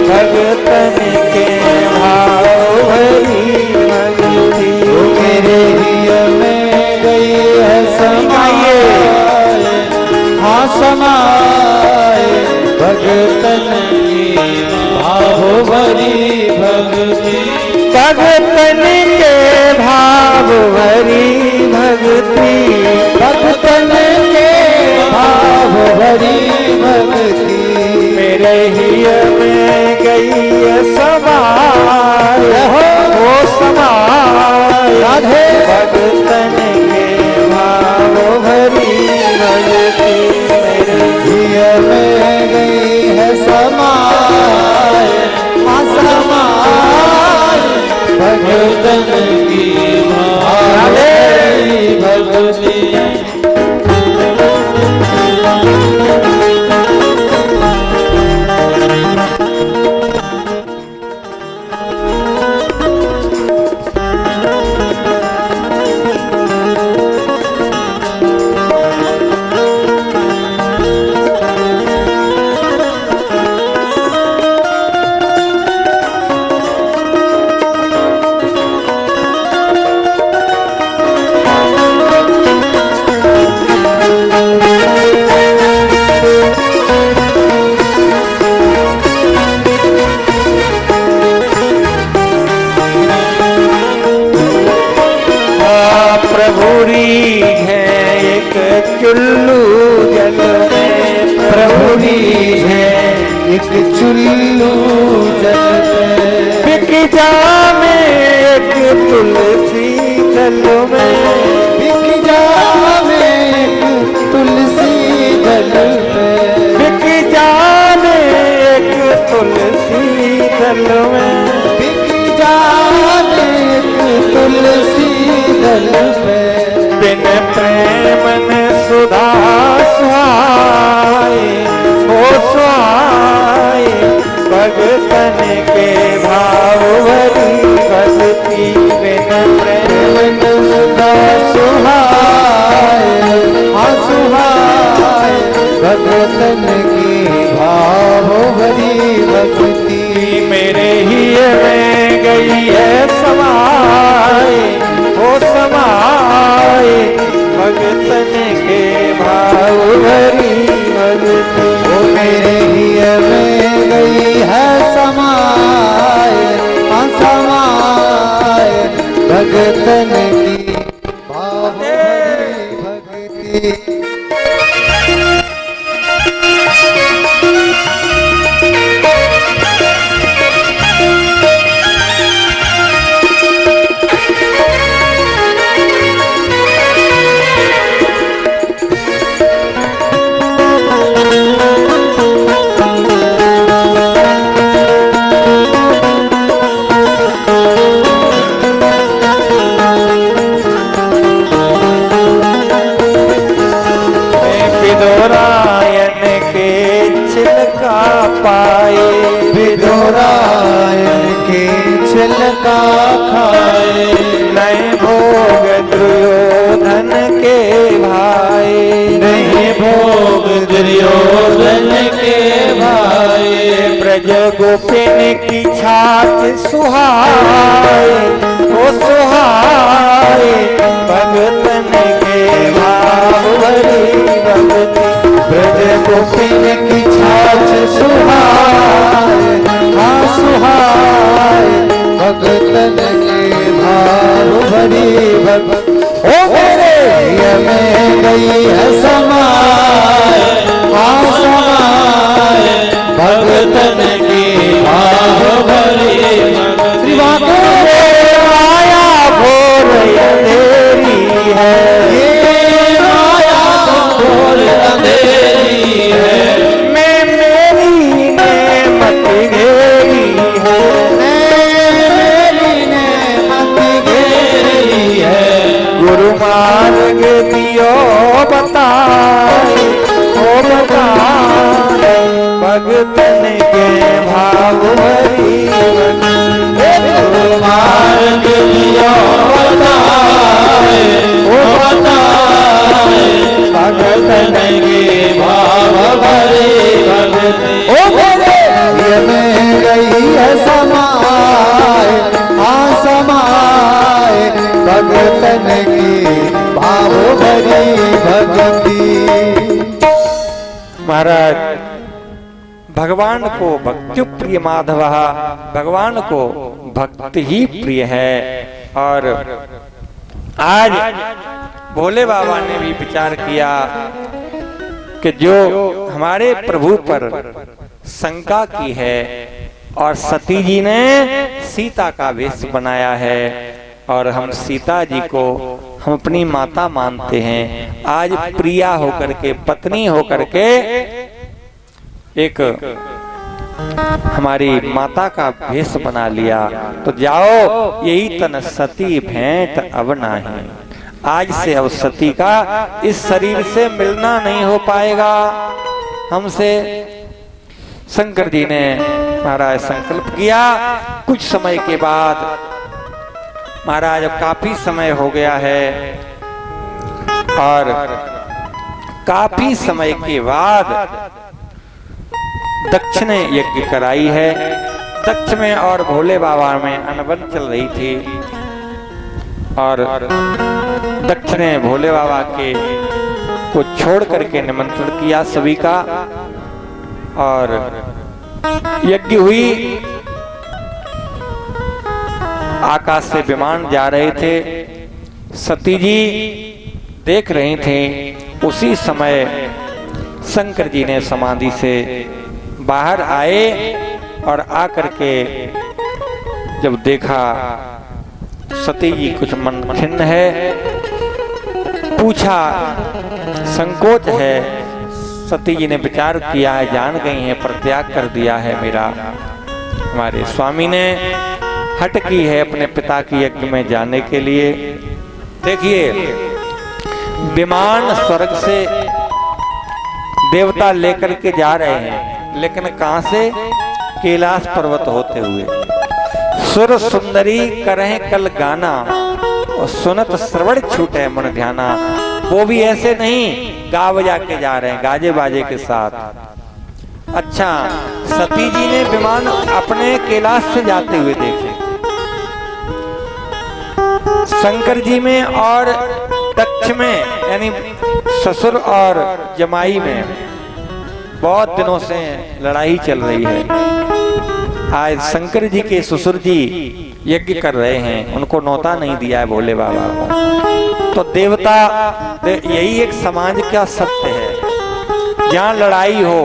भगतन के भाव भरी भक्ति। मेरे ही में गई है समाई, हाँ समाई, भगतन की भाव भरी भक्ति। भगतन के भाव भरी भक्ति, भगतन के भाव भरी भक्ति। मेरे ही में गई समाई, हो समाई, राधे, भगतन के भाव भरी भक्ति। मेरे ही में गई है समाई, समाई, भगतन की भाव भरी भक्ति। एक चुल्लू जल पे। बिक जावे एक तुलसी जल में, बिक जावे एक तुलसी जल पे। बिक जावे एक तुलसी जल में, बिक जावे एक तुलसी जल पे। बिन प्रेम न सुधा सुहाए, ओ सुहाए भगतन के भाव भरी भक्ति। बिन प्रेम न सुधा सुहाए, हाँ सुहाए भगतन की भाव भरी भक्ति। मेरे ही में गई है समाए, ओ समाए भगतन के भाव भरी भक्ति। वो मेरे हिय में गई है समाए, हाँ समाए भगतन की भाव भरी भक्ति। विदुरायन के छिलका पाए, विदुरायन के छिलका खाए। नए भोग दुर्योधन के भाई, नहीं भोग दुर्योधन के भाई। ब्रज गोपिन की छाछ सुहाए, ओ सुहाए भगतन के भाव भरी भक्ति। ब्रज गोपिन की छाछ सुहाए, हाँ सुहाए भगतन के भाव भरी भक्ति। ओ मेरे हिय में गई है समाए, हाँ समाए भगतन की भाव भरी भक्ति। माया भोर अंधेरी है, ये माया घोर अंधेरी है। मैं मेरी नेमत घेरी है, मेरी नेमत घेरी है। गुरु मार्ग दियो बताए, ओ बताए भगतन के भाव भरी भक्ति। गुरु मार्ग दियो बताए, ओ बताए भगतन के भाव भरी भक्ति। ओ मेरे हिय में गई है समाए, हाँ समाए भगतन की भाव भरी भक्ति। महाराज भगवान को भक्ति प्रिय माधव, भगवान को भक्ति ही प्रिय है। और आज भोले बाबा ने भी विचार किया कि जो हमारे प्रभु पर शंका की है और सती जी ने सीता का वेश बनाया है और हम सीता जी को हम अपनी माता मानते हैं, आज प्रिया होकर के पत्नी होकर के एक हमारी माता का भेष बना लिया, तो जाओ यही तन सती भेंट अब नहीं। आज से अब सती का इस शरीर से मिलना नहीं हो पाएगा हमसे। शंकर जी ने महाराज संकल्प किया। कुछ समय के बाद महाराज काफी समय हो गया है और काफी समय के बाद दक्ष ने यज्ञ कराई है। दक्ष में और भोले बाबा में अनबन चल रही थी और दक्ष ने भोले बाबा के को छोड़ करके निमंत्रण किया सभी का और यज्ञ हुई। आकाश से विमान जा रहे थे, सती जी देख रही थी। उसी समय शंकर जी ने समाधि से बाहर आए और आकर के जब देखा सती जी कुछ मन खिन्न है, पूछा, संकोच है। सती जी ने विचार किया है, जान गई हैं, पर त्याग कर दिया है मेरा। हमारे स्वामी ने हट की है अपने पिता की यज्ञ में जाने के लिए। देखिए, विमान स्वर्ग से देवता लेकर के जा रहे हैं, लेकिन कहां से? कैलाश पर्वत होते हुए। सुर सुंदरी करहे कल गाना और सुनत श्रवण छूटे मन ध्याना। वो भी ऐसे नहीं, गा बजा के जा रहे हैं, गाजे बाजे के साथ। अच्छा, सती जी ने विमान अपने कैलाश से जाते हुए देखे। शंकर जी में और दक्ष में, यानी ससुर और जमाई में बहुत दिनों से लड़ाई चल रही है। आज शंकर जी के ससुर जी यज्ञ कर रहे हैं, उनको न्योता नहीं दिया है भोले बाबा को। तो देवता, यही एक समाज का सत्य है। जहाँ लड़ाई हो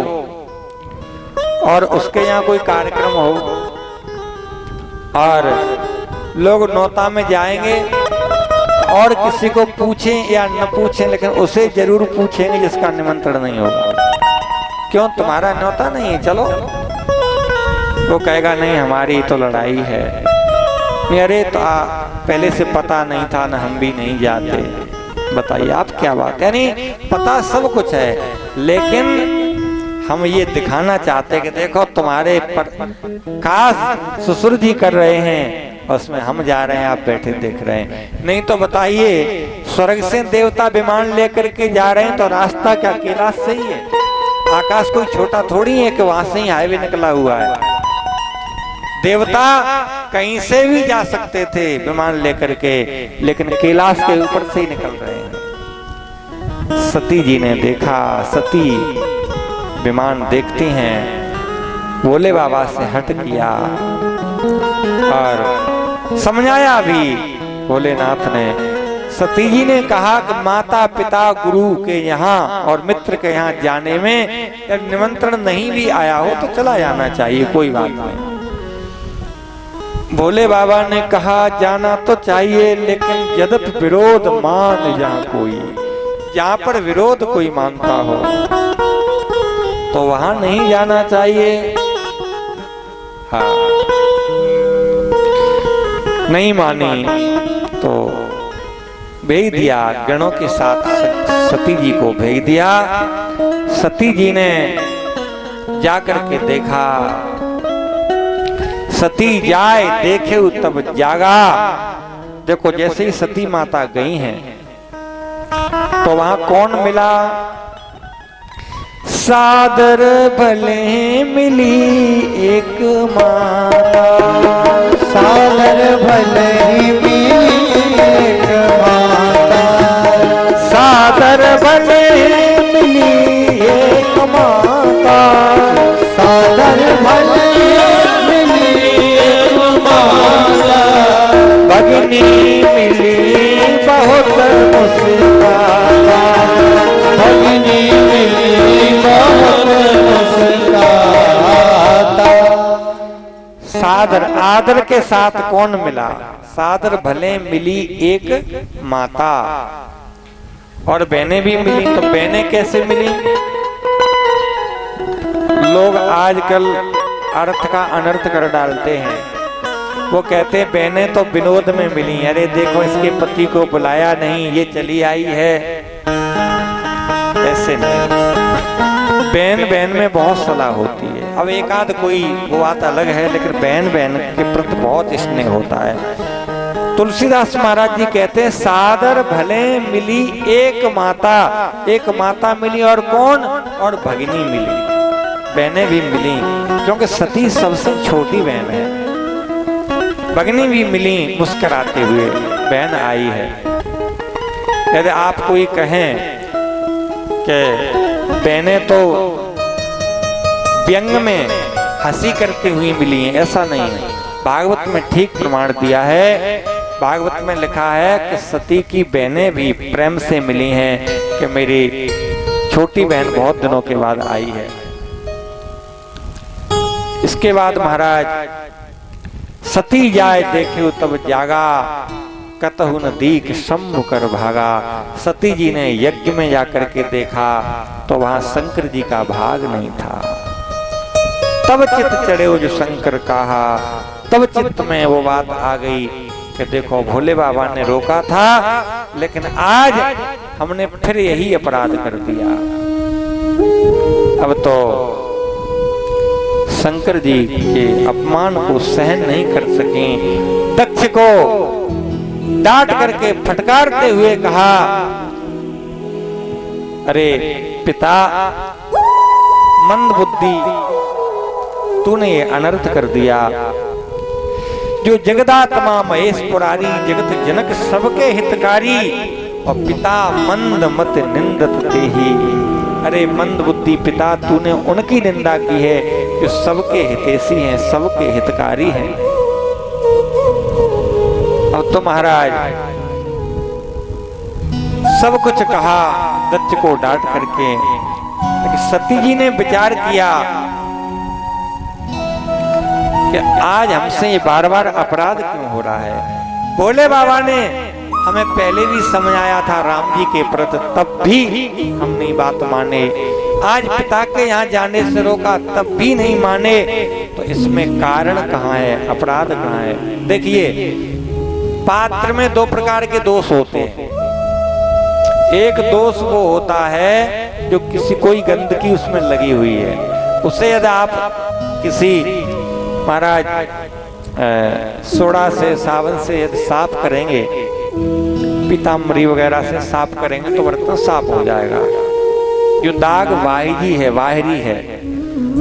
और उसके यहाँ कोई कार्यक्रम हो और लोग न्योता में जाएंगे और किसी को पूछें या न पूछें, लेकिन उसे जरूर पूछेंगे जिसका निमंत्रण नहीं होगा। क्यों, तुम्हारा न्योता नहीं है, चलो। वो कहेगा नहीं, हमारी तो लड़ाई है। नहीं, अरे तो पहले से पता नहीं था ना, हम भी नहीं जाते। बताइए आप क्या बात। यानी पता सब कुछ है, लेकिन हम ये दिखाना चाहते हैं कि देखो तुम्हारे पर खास ससुर जी कर रहे हैं, उसमें हम जा रहे हैं, आप बैठे देख रहे हैं। नहीं तो बताइए, स्वर्ग से देवता विमान लेकर के जा रहे हैं तो रास्ता क्या कैलाश से ही है? आकाश कोई छोटा थोड़ी है कि वहां से ही हाईवे निकला हुआ है। देवता कहीं से भी जा सकते थे विमान लेकर के, लेकिन कैलाश के ऊपर से ही निकल रहे हैं। सती जी ने देखा, सती विमान देखती हैं, भोले बाबा से हट किया और समझाया भी भोलेनाथ ने। सती जी ने कहा कि माता पिता गुरु के यहाँ और मित्र के यहाँ जाने में निमंत्रण नहीं भी आया हो तो चला जाना चाहिए, कोई बात नहीं। भोले बाबा ने कहा जाना तो चाहिए, लेकिन यद्यपि विरोध मान जहाँ कोई, जहाँ पर विरोध कोई मानता हो तो वहां नहीं जाना चाहिए। हाँ, नहीं मानी तो भेज दिया, गणों के साथ सती जी को भेज दिया। सती जी ने जाकर के देखा, सती जाए देखे तब जागा। देखो, जैसे ही सती माता गई हैं तो वहां कौन मिला? सादर भले मिली एक माता, सादर भले मिली एक माता, सादर भले मिली एक माता, सादर भले मिली एक माता, भगिनी मिली बहुत मुस्काता, भगिनी मिली बहुत मुस्काता। सादर, आदर के साथ कौन मिला? सादर भले मिली एक माता। और बहनें भी मिली, तो बहनें कैसे मिली? लोग आजकल अर्थ का अनर्थ कर डालते हैं। वो कहते हैं बहनें तो विनोद में मिली, अरे देखो इसके पति को बुलाया नहीं, ये चली आई है। ऐसे नहीं, बहन बहन में बहुत सलाह होती है। अब एक आध कोई वो बात अलग है, लेकिन बहन बहन के प्रति बहुत स्नेह होता है। तुलसीदास महाराज जी कहते हैं सादर भले मिली एक माता, एक माता मिली और कौन? और भगिनी मिली, बहनें भी मिली, क्योंकि सती सबसे छोटी बहन है। भगिनी भी मिली, मुस्कुराते हुए बहन आई है। यदि आप कोई कहें कि बहनें तो व्यंग में हंसी करती हुई मिली हैं, ऐसा नहीं है। भागवत में ठीक प्रमाण दिया है। भागवत में लिखा है कि सती की बहनें भी प्रेम से मिली हैं कि मेरी छोटी बहन बहुत दिनों के बाद आई है। इसके बाद महाराज सती जाय देखे तब जागा, कतहु न दीख शंभु कर भागा। सती जी ने यज्ञ में जाकर के देखा तो वहां शंकर जी का भाग नहीं था। तब चित्त चढ़े जो शंकर कहा, तब चित्त में वो बात आ गई कि देखो भोले बाबा ने रोका था, लेकिन आज हमने फिर यही अपराध कर दिया। अब तो शंकर जी के अपमान को सहन नहीं कर सके। दक्ष को डांट करके फटकारते हुए कहा, अरे पिता मंद बुद्धि, तूने ये अनर्थ कर दिया। जो जगदात्मा महेश पुरारी, जगत जनक सबके हितकारी, और पिता मंद मत निंदत तेहि। अरे मंद बुद्धि पिता, तूने उनकी निंदा की है जो सबके हितैषी हैं, सबके हितकारी हैं। अब तो महाराज सब कुछ कहा दक्ष को डांट करके, लेकिन सती जी ने विचार किया कि आज हमसे ये बार बार अपराध क्यों हो रहा है। भोले बाबा ने हमें पहले भी समझाया था राम जी के प्रति, तब भी हम नहीं बात माने। आज पिता के यहाँ जाने से रोका तब भी नहीं माने, तो इसमें कारण कहाँ है, अपराध कहाँ है। देखिए पात्र में दो प्रकार के दोष होते हैं। एक दोष वो होता है जो किसी कोई गंदगी उसमें लगी हुई है, उसे यदि आप किसी महाराज सोडा से साबुन से यदि साफ करेंगे, पीताम्बरी वगैरह से साफ करेंगे तो बर्तन साफ हो जाएगा। जो दाग बाहरी है।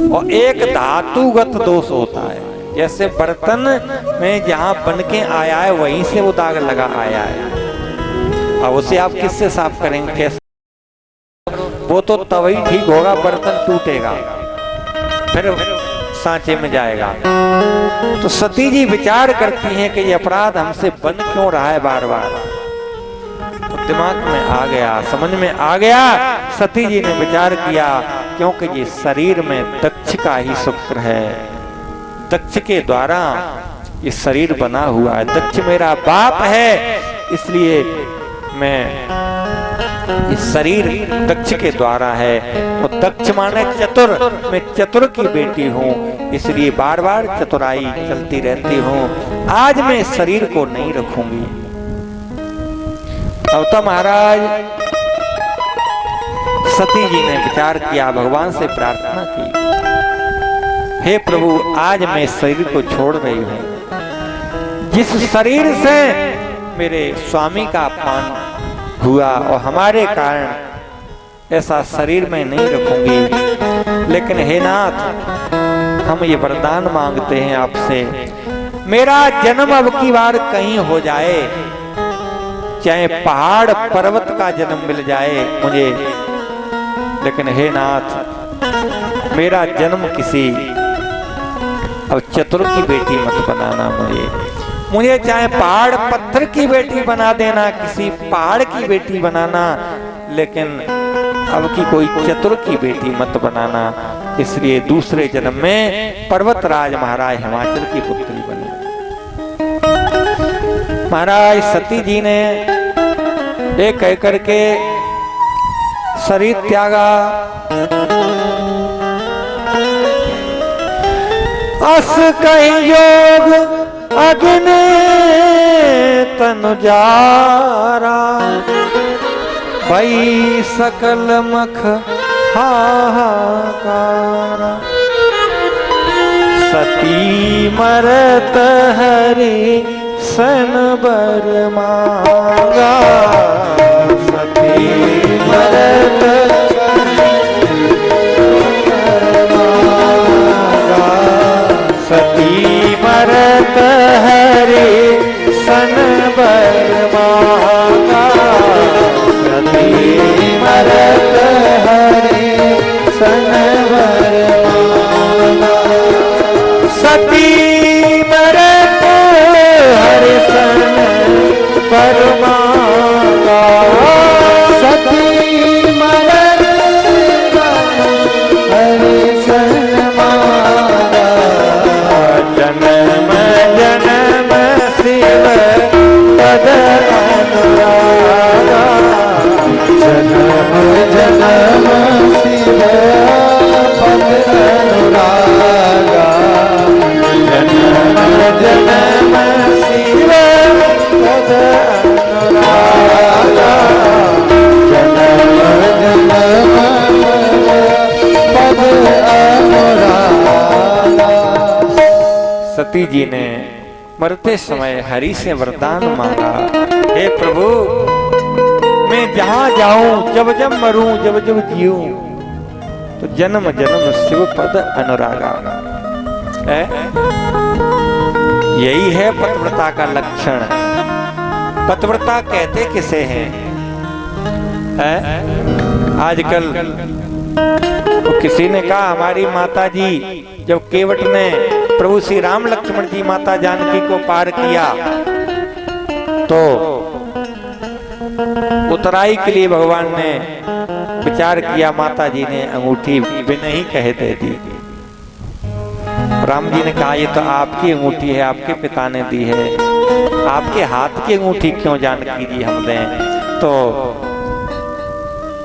और एक धातुगत दोष होता है, जैसे बर्तन में जहां बन के आया है वहीं से वो दाग लगा आया है। अब उसे आप किससे साफ करेंगे, कैसे? वो तो तभी ठीक होगा, बर्तन टूटेगा फिर सांचे में जाएगा। तो सती जी विचार करती हैं कि ये अपराध हमसे बन क्यों रहा है बार बार। तो दिमाग में आ गया, समझ में आ गया। सती जी ने विचार किया क्योंकि ये शरीर में दक्ष का ही शुक्र है, दक्ष के द्वारा ये शरीर बना हुआ है। दक्ष मेरा बाप है, इसलिए मैं ये शरीर दक्ष के द्वारा है। और दक्ष माने चतुर, मैं चतुर की बेटी हूँ, इसलिए बार बार चतुराई चलती रहती हूँ। आज मैं शरीर को नहीं रखूंगी। अब तो महाराज सती जी ने विचार किया, भगवान से प्रार्थना की, हे प्रभु आज मैं शरीर को छोड़ रही हूँ। जिस शरीर से मेरे स्वामी का अपमान हुआ और हमारे कारण ऐसा शरीर में नहीं रखूंगी। लेकिन हे नाथ, हम ये वरदान मांगते हैं आपसे, मेरा जन्म अब की बार कहीं हो जाए, चाहे पहाड़ पर्वत का जन्म मिल जाए मुझे, लेकिन हे नाथ मेरा जन्म किसी अब चतुर की बेटी मत बनाना। मुझे चाहे पहाड़ पत्थर की बेटी बना देना, किसी पहाड़ की बेटी बनाना, लेकिन अब की कोई चतुर की बेटी मत बनाना। इसलिए दूसरे जन्म में पर्वतराज महाराज हिमाचल की पुत्री बनी। महाराज सती जी ने एक कह करके शरीर त्यागा। अस कहीं योग अग्नि तनु जारा, भई सकल मख हाहाकारा। सती मरत हरि सन बर मांगा, सती मरत सती मरत हरि सन बर मांगा, सती मरत हरि सन बर मांगा। सती मरत हरि सन बर मांगा, सती मरत सती जी ने मरते समय हरि से वरदान मांगा, हे प्रभु मैं जहां जाऊं, जब जब मरूं, जब जब जीऊं, तो जन्म जन्म शिव पद अनुरागा है। यही है पतिव्रता का लक्षण। पतिव्रता कहते किसे हैं? आजकल तो किसी ने कहा हमारी माता जी जब केवट ने प्रभु श्री राम लक्ष्मण जी माता जानकी को पार किया तो उतराई के लिए भगवान ने विचार किया, माता जी ने अंगूठी बिना ही कहे दे दी। राम जी ने कहा ये तो आपकी अंगूठी है, आपके पिता ने दी है, आपके हाथ की अंगूठी क्यों जानकी जी हम दें? तो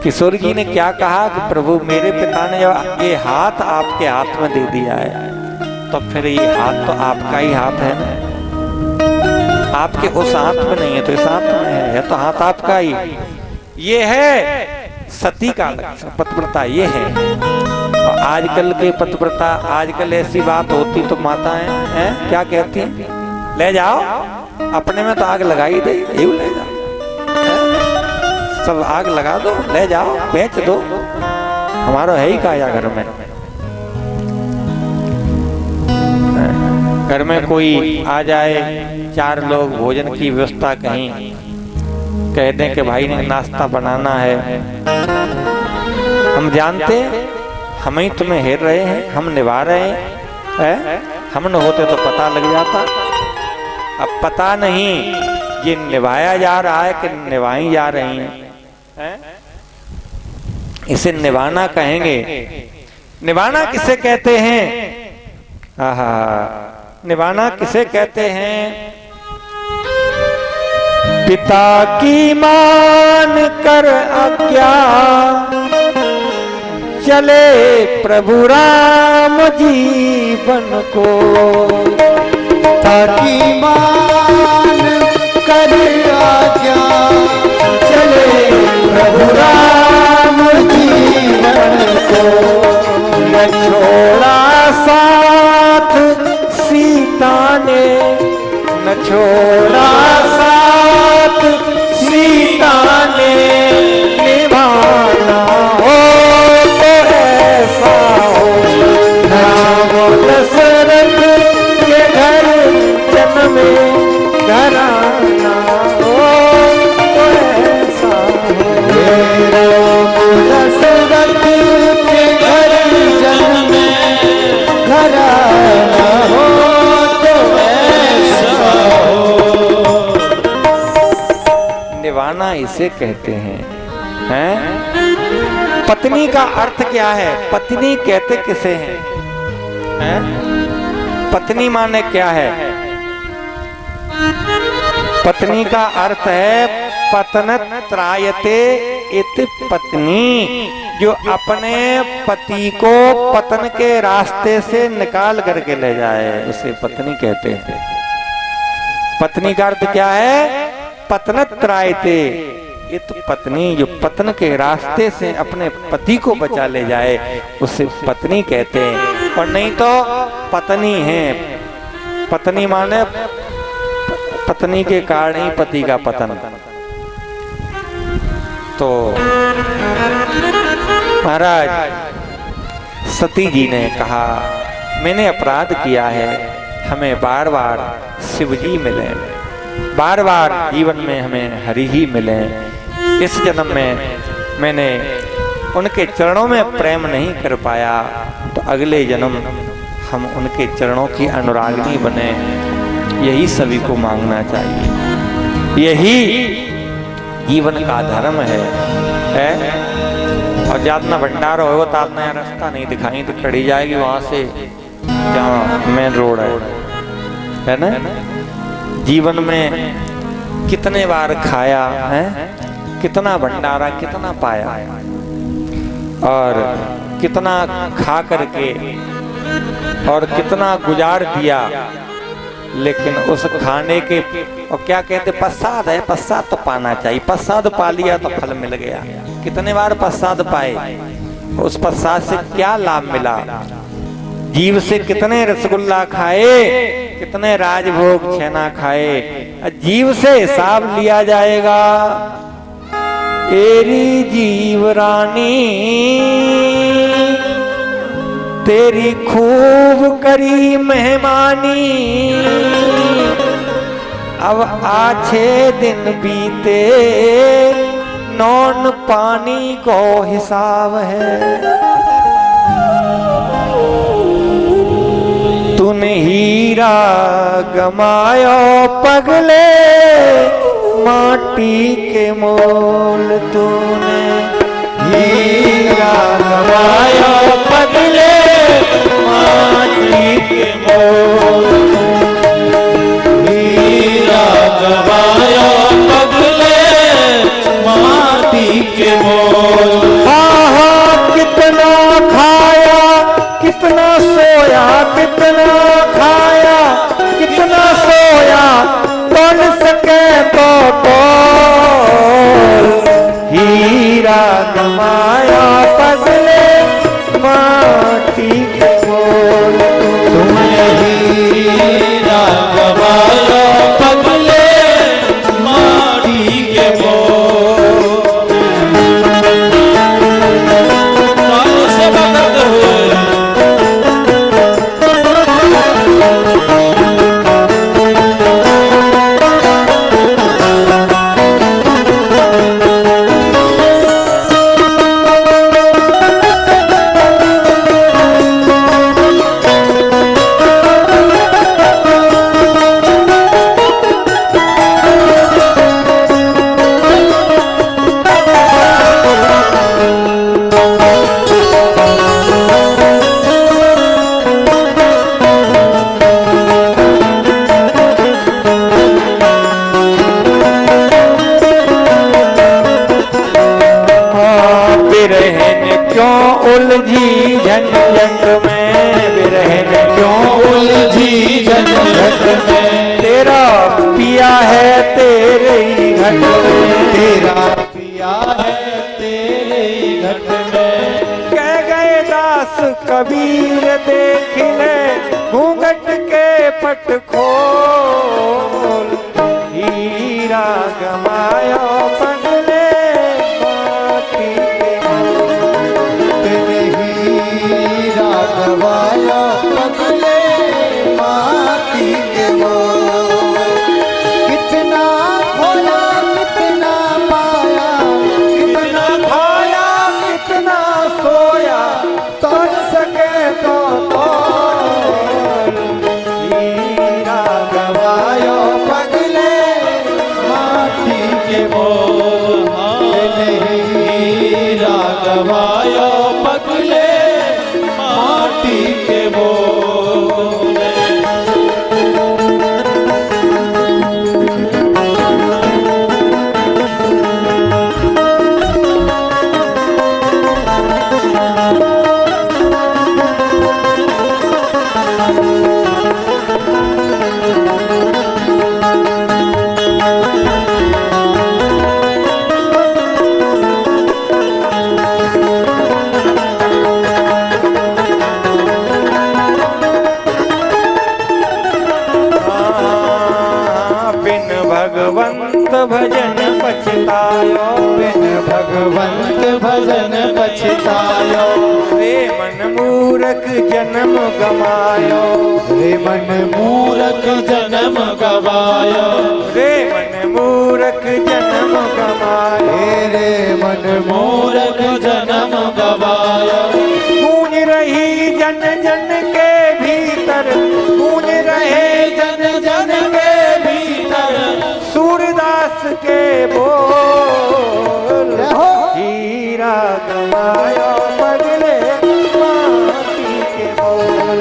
किशोर जी ने क्या कहा कि प्रभु मेरे पिता ने जब ये हाथ आपके हाथ में दे दिया है तो फिर ये हाथ तो आपका ही हाथ है ना, आपके उस हाथ में नहीं है तो इस हाथ में है तो हाथ आपका ही। ये है सती का लक्षण, पतिव्रता ये है। और आजकल के पतिव्रता, आजकल ऐसी बात होती तो माताएं हैं क्या कहती हैं, ले जाओ अपने में तो आग लगाई दे, यू ले जाओ, सब आग लगा दो, ले जाओ बेच दो, हमारा है ही काया घर में। घर में कोई आ जाए, चार लोग भोजन की व्यवस्था कहीं कह दें कि भाई ने नाश्ता बनाना है, हम जानते हम ही तुम्हें हेर रहे हैं, हम निभा रहे हैं, हम न होते तो पता लग जाता। अब पता नहीं ये निभाया जा रहा है कि निभाई जा रही हैं, इसे निभाना कहेंगे। निभाना किसे कहते हैं? आहा, निभाना किसे कहते हैं? पिता की मान कर आज्ञा चले प्रभु राम जीवन को, ताकि मान कर आज्ञा चले प्रभु राम जीवन को। न छोड़ा साथ सीता ने, न छोड़ा साथ सीता ने, निभाना हो तो ऐसा हो, राम दशरथ के घर जन्मे घराना हो तो ऐसा हो, राम दशरथ के घर जन्मे घराना हो तो ऐसा हो। निभाना इसे कहते हैं? पत्नी का अर्थ क्या है? पत्नी कहते किसे हैं? पत्नी माने क्या है? पत्नी का अर्थ है पतनत्रायते इति पत्नी, जो अपने पति को पतन के रास्ते से निकाल करके ले जाए उसे पत्नी कहते हैं। पत्नी का अर्थ क्या है? पतनत्रायते इति पत्नी, जो पतन के रास्ते से अपने पति को बचा ले जाए उसे पत्नी कहते हैं। और नहीं तो पत्नी है, पत्नी माने पत्नी के कारण ही पति का पतन। तो महाराज सती जी ने कहा मैंने अपराध किया है, हमें बार बार शिव जी मिले, बार बार जीवन में हमें हरि ही मिले। इस जन्म में मैंने उनके चरणों में प्रेम नहीं कर पाया तो अगले जन्म हम उनके चरणों की अनुरागिनी बने, यही सभी को मांगना चाहिए, यही जीवन का धर्म है? और जातना भंडार हो तो आपने रास्ता नहीं दिखाई तो खड़ी जाएगी वहां से जहाँ मेन रोड है ना। जीवन में कितने बार खाया है, कितना भंडारा कितना पाया, और कितना खा करके और कितना गुजार दिया, लेकिन उस खाने के और क्या कहते प्रसाद है, प्रसाद तो पाना चाहिए, प्रसाद पा लिया तो फल मिल गया। कितने बार प्रसाद पाए, उस प्रसाद से क्या लाभ मिला? जीव से कितने रसगुल्ला खाए, कितने राजभोग छेना खाए, जीव से हिसाब लिया जाएगा। तेरी जीव रानी तेरी खूब करी मेहमानी, अब आछे दिन बीते नौन पानी को हिसाब है। तूने हीरा गमायो पगले माटी के मोल, तूने हीरा गमायो पगले माटी के मोल, हीरा गवाया पगले माटी के मोल। कितना खाया कितना सोया, कितना खाया कितना सोया, तोल सके तो तोल, हीरा गमाया पगले माटी के मोल, तुमने हीरा गवाया पगले माटी के मोल। तालों से बजाते हुए उलझी झंझट में, बिरहन क्यों उलझी झंझट में, तेरा पिया है तेरे ही घट में, तेरा पिया है तेरे ही घट में। कह गए दास कबीर देख ले घूंघट के पट खोल, हीरा गमाया पगले माटी के मोल, हीरा गवाया पगले माटी के मोल। कितना खोया कितना पाया, कितना खाया कितना सोया, तोल सके तो तोल, हीरा गवाया पगले माटी के मोल। हीरा गवाया पगले माटी के मोल। भगवंत भजन पछतायो, बिन भगवंत भजन पछतायो, रे मन मूरख जन्म गमायो, रे मन मूरख जन्म गवायो, रे मन मूरख जन्म गमायो, रे मन मूरख जन्म गवायो। गूंज रही जन जन के भीतर, गूंज रहे जन जन के भीतर, सूरदास के बोल, हीरा गमाया पगले माटी के मोल,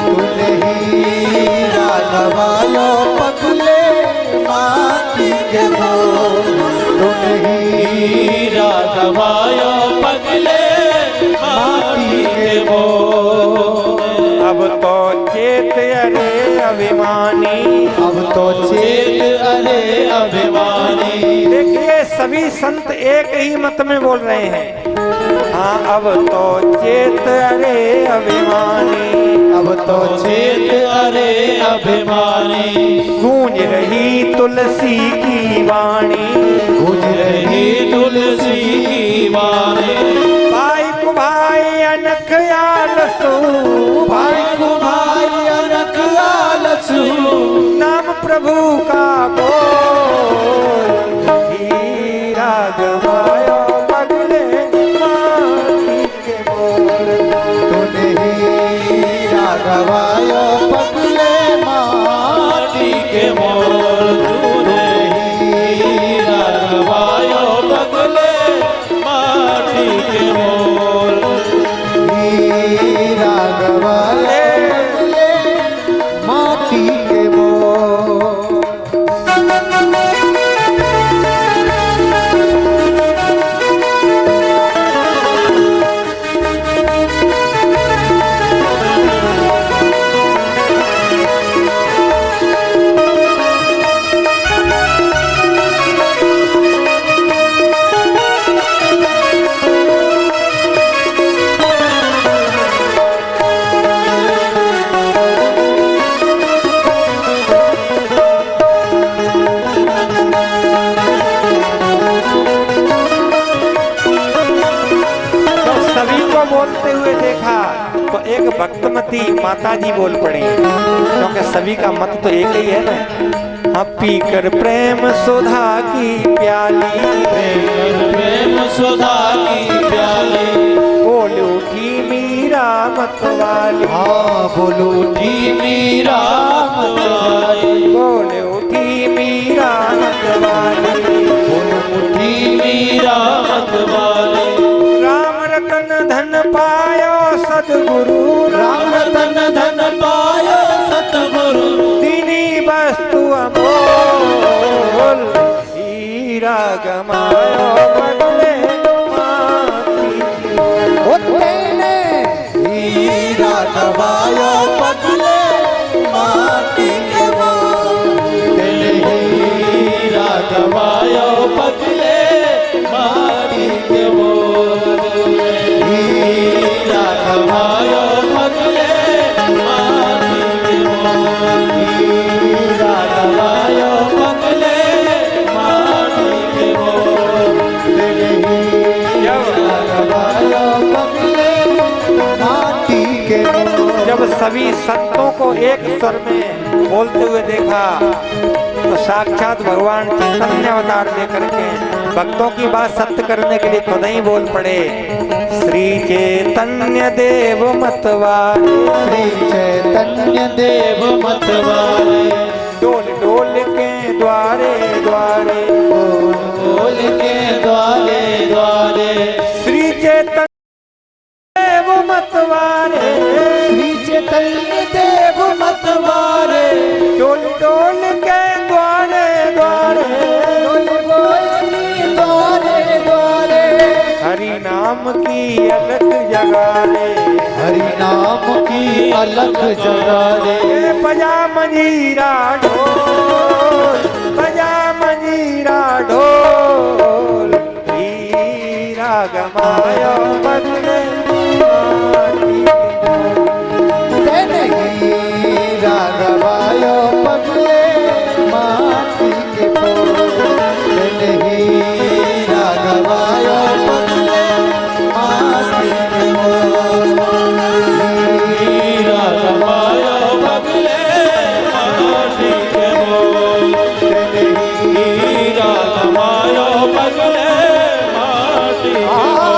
तूने हीरा गवाया पगले माटी के मोल। तूने हीरा गवाया पगले माटी के मोल। अब तो चेत अरे अभिमानी, अब तो चेत अरे अभिमानी। देखिए सभी संत एक ही मत में बोल रहे हैं। हाँ अब तो चेत अरे अभिमानी, अब तो चेत अरे अभिमानी। गूंज रही तुलसी की वाणी, गूंज रही तुलसी की वाणी। भाई को भाई अनख आलसू, भाई को भाई अनख आलसू, नाम प्रभु का बोल। हीरा गवायो पगले माटी के मोल। तूने हीरा गवायो पगले माटी के मोल। तूने हीरा गवायो पगले माटी के मोल। हीरा गवायो पगले माटी के मोल। सभी को बोलते हुए देखा तो एक भक्तमती माता जी बोल पड़ी, क्योंकि सभी का मत तो एक ही है ना। हाँ, पीकर प्रेम सुधा की प्याली, प्रेम सुधा की प्याली। बोल उठी मीरा मतवाली। हाँ, बोल उठी मीरा मतवाली। बोल उठी मीरा मतवाली। बोल उठी मीरा मतवाली। राम रतन धन पायो सतगुरु, राम रतन धन पायो सतगुरु। दीनी वस्तु अमोल। हीरा गमायो बदले माटी की। तेने हीरा गवायो पगले माटी के मोल। तेने हीरा गवायो पगले माटी के मोल। हीरा गवायो पगले माटी के मोल। हीरा गवायो पगले माटी के मोल। तेने हीरा गवायो पगले माटी के मोल। जब सभी संतों को एक स्वर में बोलते हुए देखा तो साक्षात भगवान चैतन्य अवतार लेकर के भक्तों की बात सत्य करने के लिए खुद ही बोल पड़े। श्री चैतन्य देव मतवाले, श्री चैतन्य देव मतवाले। डोल डोल के द्वारे द्वारे, बोल बोल के द्वारे द्वारे। श्री चैतन्य देव मतवारे। श्री चैतन्य देव मतवारे। डोल डोल के द्वारे द्वारे, बोल बोल के द्वारे द्वारे। हरि नाम की अलख जगाले। हरि नाम की अलख जगाले। बजा मंजीरा ढोल, बजा मंजीरा ढोल। हीरा गमायो बदले माटी के। तेने हीरा गवायो पगले माटी के मोल। तेने हीरा गवायो पगले माटी के मोल। हीरा गवायो पगले माटी के मोल। तेने हीरा गवायो पगले माटी के मोल।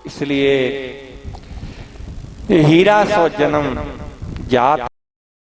इसलिए हीरा सो जन्म जात